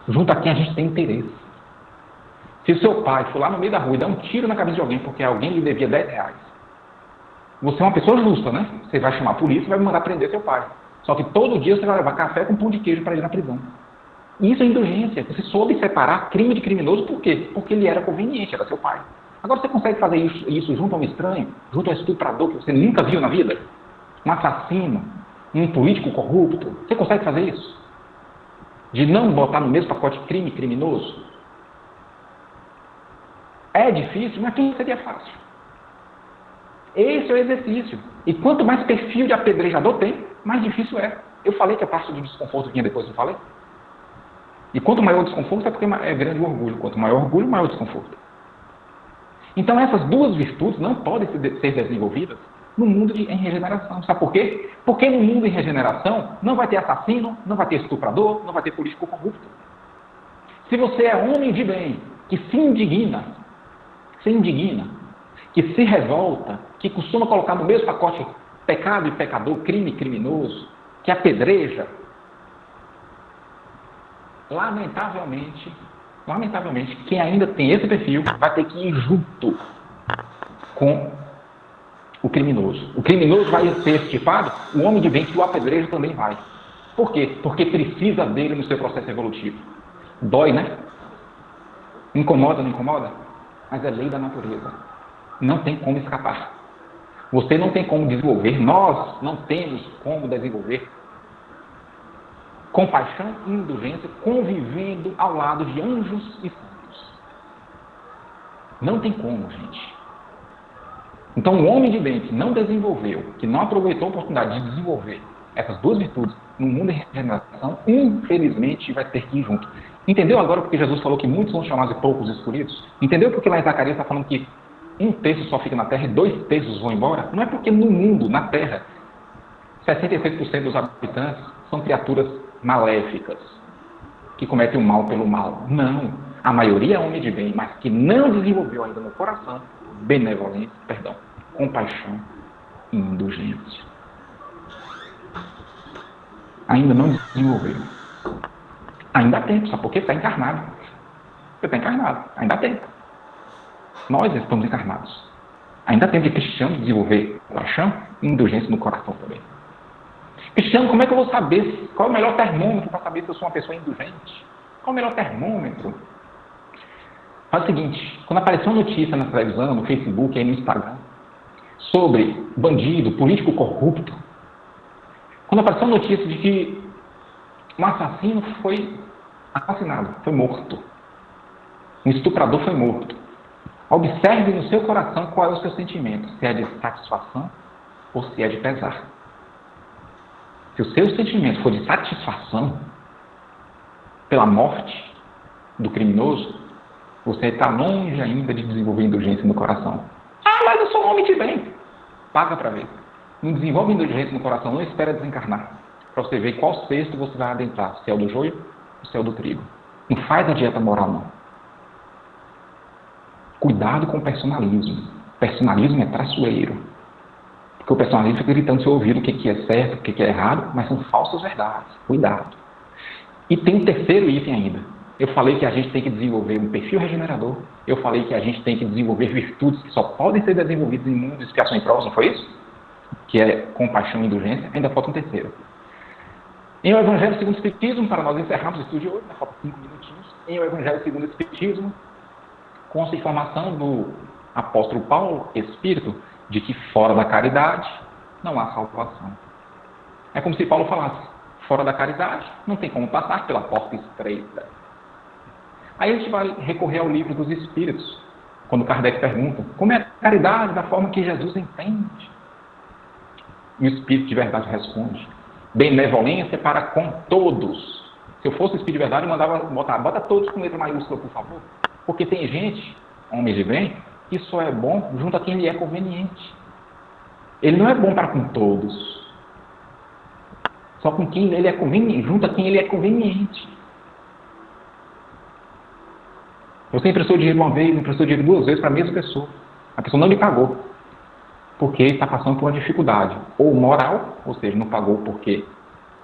junto a quem a gente tem interesse. Se o seu pai for lá no meio da rua e dar um tiro na cabeça de alguém porque alguém lhe devia R$10, Você é uma pessoa justa, né? Você vai chamar a polícia e vai mandar prender seu pai. Só que todo dia você vai levar café com pão de queijo para ir na prisão. Isso é indulgência. Você soube separar crime de criminoso por quê? Porque ele era conveniente, era seu pai. Agora você consegue fazer isso junto a um estranho, junto a um estuprador que você nunca viu na vida? Um assassino, um político corrupto? Você consegue fazer isso? De não botar no mesmo pacote crime e criminoso? É difícil, mas que seria fácil. Esse é o exercício. E quanto mais perfil de apedrejador tem, mais difícil é. Eu falei que a parte do desconforto vinha depois, não falei? E quanto maior o desconforto, é porque é grande o orgulho. Quanto maior o orgulho, maior o desconforto. Então essas duas virtudes não podem ser desenvolvidas no mundo em regeneração. Sabe por quê? Porque no mundo em regeneração não vai ter assassino, não vai ter estuprador, não vai ter político corrupto. Se você é homem de bem, que se indigna, que se revolta, que costuma colocar no mesmo pacote pecado e pecador, crime e criminoso, que apedreja, lamentavelmente, quem ainda tem esse perfil vai ter que ir junto com o criminoso. O criminoso vai ser extirpado, o homem de bem que o apedreja também vai. Por quê? Porque precisa dele no seu processo evolutivo. Dói, né? Incomoda, não incomoda? Mas é lei da natureza. Não tem como escapar. Você não tem como desenvolver, nós não temos como desenvolver compaixão e indulgência convivendo ao lado de anjos e santos. Não tem como, gente. Então, o homem de bem que não desenvolveu, que não aproveitou a oportunidade de desenvolver essas duas virtudes no mundo em regeneração, infelizmente vai ter que ir junto. Entendeu agora porque Jesus falou que muitos são chamados e poucos escolhidos? Entendeu porque lá em Zacarias está falando que 1/3 só fica na terra e 2/3 vão embora? Não é porque no mundo, na terra, 66% dos habitantes são criaturas maléficas, que cometem o mal pelo mal. Não. A maioria é homem de bem, mas que não desenvolveu ainda no coração compaixão e indulgência. Ainda não desenvolveu. Ainda há tempo, sabe por quê? Está encarnado. Você está encarnado. Ainda há tempo. Nós estamos encarnados. Ainda há tempo de cristiano desenvolver compaixão e indulgência no coração também. Cristiano, como é que eu vou saber? Qual é o melhor termômetro para saber se eu sou uma pessoa indulgente? Qual é o melhor termômetro? Faz o seguinte, quando apareceu uma notícia na televisão, no Facebook, aí no Instagram, sobre bandido, político corrupto, quando apareceu a notícia de que um assassino foi assassinado, foi morto, um estuprador foi morto, observe no seu coração qual é o seu sentimento, se é de satisfação ou se é de pesar. Se o seu sentimento for de satisfação pela morte do criminoso, você está longe ainda de desenvolver indulgência no coração. Ah, mas eu sou um homem de bem. Paga para ver. Não desenvolve indulgência no coração, não espera desencarnar. Para você ver qual cesto você vai adentrar. Se é o do joio ou se é o do trigo. Não faz a dieta moral, não. Cuidado com o personalismo. Personalismo é traiçoeiro. Porque o personalismo fica gritando no seu ouvido o que é certo, o que é errado, mas são falsas verdades. Cuidado. E tem um terceiro item ainda. Eu falei que a gente tem que desenvolver um perfil regenerador. Eu falei que a gente tem que desenvolver virtudes que só podem ser desenvolvidas em mundo de expiação e provas, não foi isso? Que é compaixão e indulgência. Ainda falta um terceiro. Em O Evangelho segundo o Espiritismo, para nós encerrarmos o estudo de hoje, falta 5 minutinhos. Em O Evangelho segundo o Espiritismo, consta a informação do apóstolo Paulo, Espírito, de que fora da caridade não há salvação. É como se Paulo falasse, fora da caridade não tem como passar pela porta estreita. Aí a gente vai recorrer ao livro dos Espíritos, quando Kardec pergunta, como é a caridade da forma que Jesus entende? E o Espírito de verdade responde, benevolência para com todos. Se eu fosse o Espírito de verdade, eu mandava bota todos com letra maiúscula, por favor. Porque tem gente, homens de bem, que só é bom junto a quem lhe é conveniente. Ele não é bom para com todos. Só com quem ele é conveniente, junto a quem ele é conveniente. Você emprestou dinheiro uma vez, emprestou dinheiro 2 vezes para a mesma pessoa. A pessoa não lhe pagou. Porque está passando por uma dificuldade. Ou moral, ou seja, não pagou porque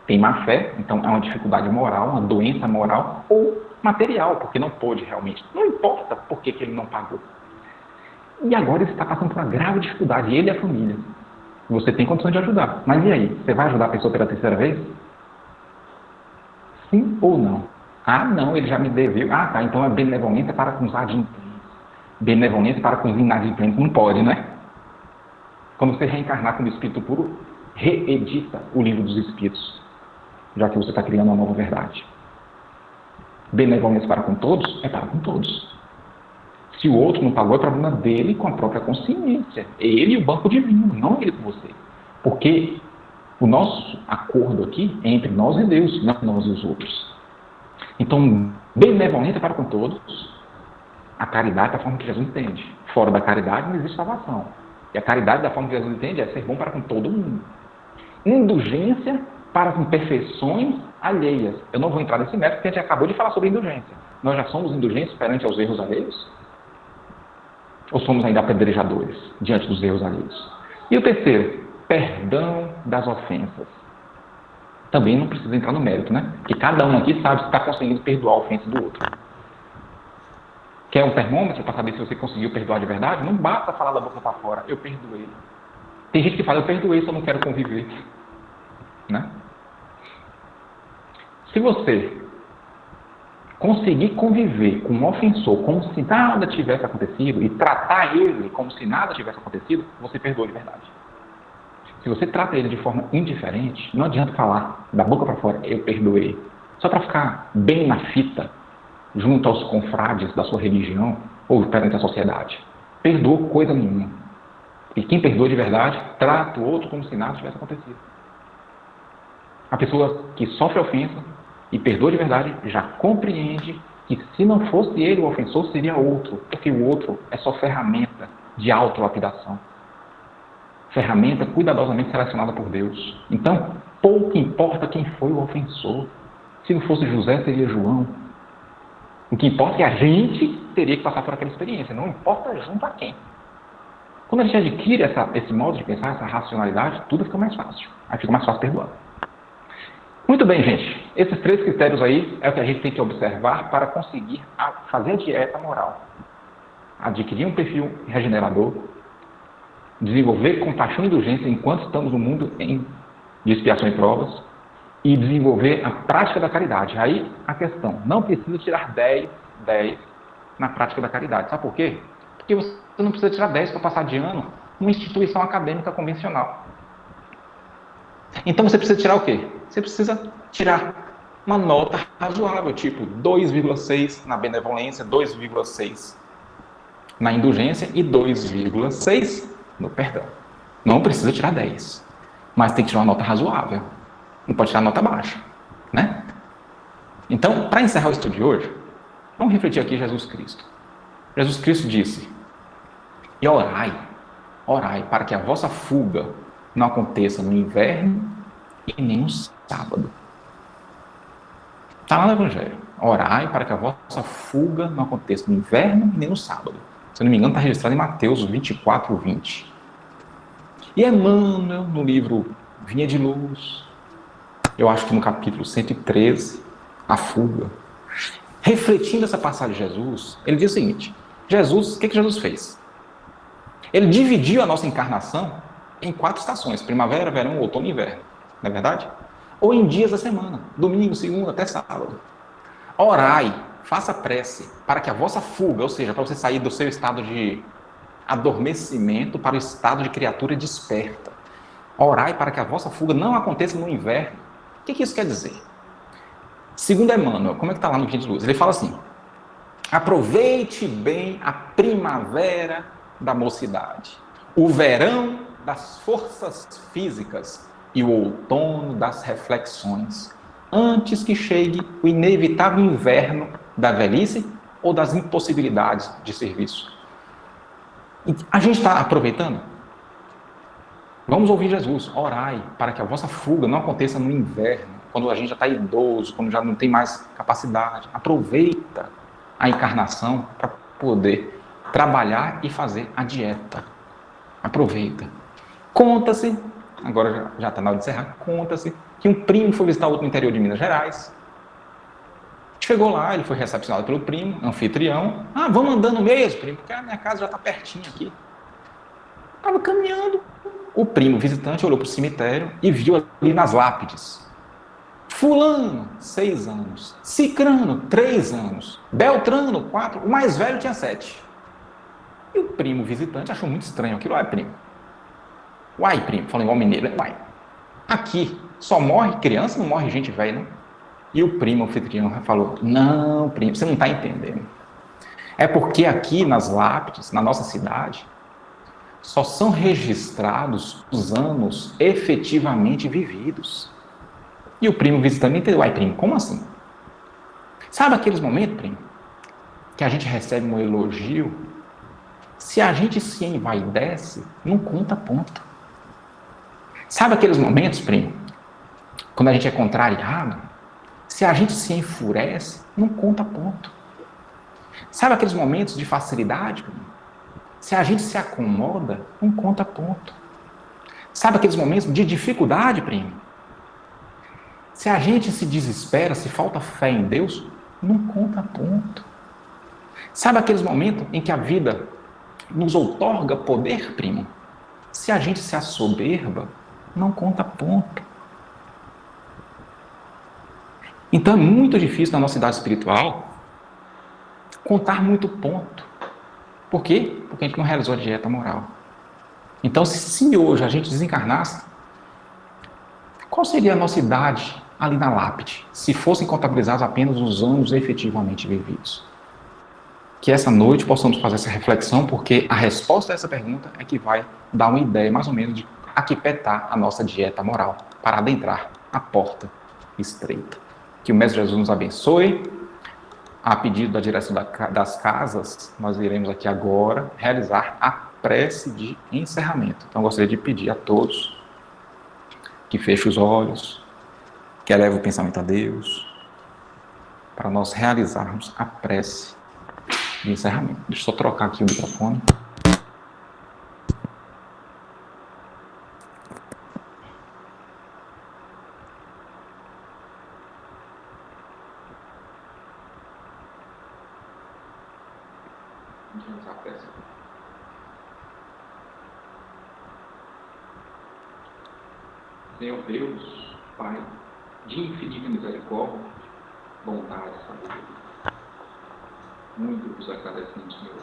tem má fé, então é uma dificuldade moral, uma doença moral, ou material, porque não pôde realmente. Não importa por que ele não pagou. E agora ele está passando por uma grave dificuldade, ele e a família. Você tem condição de ajudar. Mas e aí? Você vai ajudar a pessoa pela terceira vez? Sim ou não? Ah, não, ele já me deveu. Ah, tá, então é benevolência para com os adimplentes. Benevolência para com os inadimplentes. Não pode, né? Quando você reencarnar como espírito puro, reedita o livro dos espíritos, já que você está criando uma nova verdade. Benevolência para com todos é para com todos. Se o outro não pagou, é problema dele com a própria consciência. Ele e o banco divino, não ele com você. Porque o nosso acordo aqui é entre nós e Deus, não nós e os outros. Então, benevolência para com todos, a caridade da forma que Jesus entende. Fora da caridade não existe salvação. E a caridade da forma que Jesus entende é ser bom para com todo mundo. Indulgência para as imperfeições alheias. Eu não vou entrar nesse método porque a gente acabou de falar sobre indulgência. Nós já somos indulgentes perante aos erros alheios? Ou somos ainda apedrejadores diante dos erros alheios? E o terceiro, perdão das ofensas. Também não precisa entrar no mérito, né? Porque cada um aqui sabe se está conseguindo perdoar a ofensa do outro. Quer um termômetro para saber se você conseguiu perdoar de verdade? Não basta falar da boca para fora, eu perdoei. Tem gente que fala, eu perdoei, só não quero conviver. Né? Se você conseguir conviver com um ofensor como se nada tivesse acontecido e tratar ele como se nada tivesse acontecido, você perdoa de verdade. Se você trata ele de forma indiferente, não adianta falar da boca para fora, eu perdoei. Só para ficar bem na fita, junto aos confrades da sua religião ou perante a sociedade. Perdoa coisa nenhuma. E quem perdoa de verdade, trata o outro como se nada tivesse acontecido. A pessoa que sofre ofensa e perdoa de verdade já compreende que se não fosse ele o ofensor, seria outro, porque o outro é só ferramenta de autolapidação. Ferramenta cuidadosamente selecionada por Deus. Então, pouco importa quem foi o ofensor. Se não fosse José, seria João. O que importa é que a gente teria que passar por aquela experiência. Não importa junto a quem. Quando a gente adquire esse modo de pensar, essa racionalidade, tudo fica mais fácil. Aí fica mais fácil perdoar. Muito bem, gente. Esses 3 critérios aí é o que a gente tem que observar para conseguir fazer a dieta moral. Adquirir um perfil regenerador, desenvolver compaixão e indulgência enquanto estamos no mundo de expiação e provas, e desenvolver a prática da caridade. Aí a questão, não precisa tirar 10 na prática da caridade. Sabe por quê? Porque você não precisa tirar 10 para passar de ano numa instituição acadêmica convencional. Então você precisa tirar o quê? Você precisa tirar uma nota razoável, tipo 2,6 na benevolência, 2,6 na indulgência e 2,6 no perdão. Não precisa tirar 10, mas tem que tirar uma nota razoável. Não pode tirar nota baixa, né? Então, para encerrar o estudo de hoje, vamos refletir aqui Jesus Cristo. Jesus Cristo disse, e orai para que a vossa fuga não aconteça no inverno e nem no sábado. Está lá no Evangelho. Orai para que a vossa fuga não aconteça no inverno e nem no sábado. Se eu não me engano, está registrado em Mateus 24, 20. E Emmanuel, no livro Vinha de Luz, eu acho que no capítulo 113, a fuga, refletindo essa passagem de Jesus, ele diz o seguinte, o que Jesus fez? Ele dividiu a nossa encarnação em 4 estações, primavera, verão, outono e inverno, não é verdade? Ou em dias da semana, domingo, segunda, até sábado. Orai, faça prece, para que a vossa fuga, ou seja, para você sair do seu estado de adormecimento para o estado de criatura desperta. Orai para que a vossa fuga não aconteça no inverno. O que isso quer dizer? Segundo Emmanuel, como é que está lá no Vinha de Luz? Ele fala assim, aproveite bem a primavera da mocidade, o verão das forças físicas e o outono das reflexões, antes que chegue o inevitável inverno da velhice ou das impossibilidades de serviço. A gente está aproveitando? Vamos ouvir Jesus, orai para que a vossa fuga não aconteça no inverno, quando a gente já está idoso, quando já não tem mais capacidade. Aproveita a encarnação para poder trabalhar e fazer a dieta. Aproveita. Conta-se, agora já está na hora de encerrar, conta-se que um primo foi visitar outro no interior de Minas Gerais. Chegou lá, ele foi recepcionado pelo primo, anfitrião. Ah, vamos andando mesmo, primo, porque a minha casa já está pertinho aqui. Estava caminhando. O primo visitante olhou para o cemitério e viu ali nas lápides: Fulano, 6 anos. Cicrano, 3 anos. Beltrano, 4. O mais velho tinha 7. E o primo visitante achou muito estranho aquilo. Uai, primo. Uai, primo. Falei igual mineiro. Uai. Aqui só morre criança, não morre gente velha, não? E o primo anfitrião falou: não, primo, você não está entendendo. É porque aqui nas lápides, na nossa cidade, só são registrados os anos efetivamente vividos. E o primo visitante entendeu: uai, primo, como assim? Sabe aqueles momentos, primo, que a gente recebe um elogio? Se a gente se envaidece, não conta ponto. Sabe aqueles momentos, primo, quando a gente é contrariado? Se a gente se enfurece, não conta ponto. Sabe aqueles momentos de facilidade, primo? Se a gente se acomoda, não conta ponto. Sabe aqueles momentos de dificuldade, primo? Se a gente se desespera, se falta fé em Deus, não conta ponto. Sabe aqueles momentos em que a vida nos outorga poder, primo? Se a gente se assoberba, não conta ponto. Então é muito difícil na nossa idade espiritual contar muito ponto. Por quê? Porque a gente não realizou a dieta moral. Então, se hoje a gente desencarnasse, qual seria a nossa idade ali na lápide, se fossem contabilizados apenas os anos efetivamente vividos? Que essa noite possamos fazer essa reflexão, porque a resposta a essa pergunta é que vai dar uma ideia mais ou menos de a que pé está a nossa dieta moral, para adentrar a porta estreita. Que o Mestre Jesus nos abençoe. A pedido da direção das casas, nós iremos aqui agora realizar a prece de encerramento. Então, eu gostaria de pedir a todos que fechem os olhos, que elevem o pensamento a Deus, para nós realizarmos a prece de encerramento. Deixa eu só trocar aqui o microfone. Vamos a prece. Senhor Deus, Pai, de infinita misericórdia, bondade e sabedoria, muito vos agradecemos, Senhor,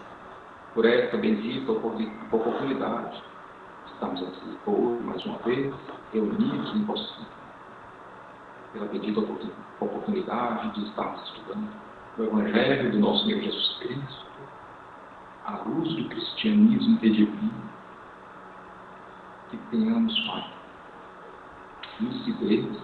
por esta bendita oportunidade. Estamos aqui hoje, mais uma vez, reunidos em vosso santo, pela bendita oportunidade de estarmos estudando o Evangelho do nosso Senhor Jesus Cristo, à luz do cristianismo divino, que tenhamos, Pai, lucidez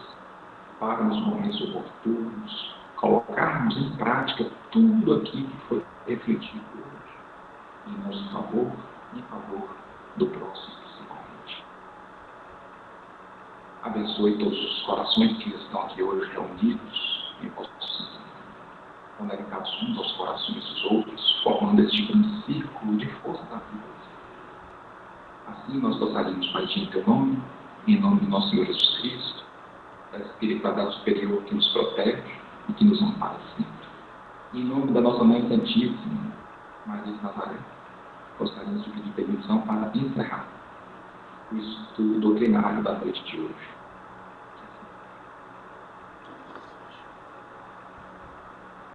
para, nos momentos oportunos, colocarmos em prática tudo aquilo que foi refletido hoje, em nosso favor e em favor do próximo, principalmente. Abençoe todos os corações que estão aqui hoje reunidos em vosso santo, conectados uns aos corações dos outros, formando este grande círculo de força da vida. Assim nós gostaríamos, Pai, em teu nome, em nome do nosso Senhor Jesus Cristo, da espiritualidade superior que nos protege e que nos ampara sempre. Em nome da nossa Mãe Santíssima, Maria de Nazaré, gostaríamos de pedir permissão para encerrar o estudo doutrinário da noite de hoje.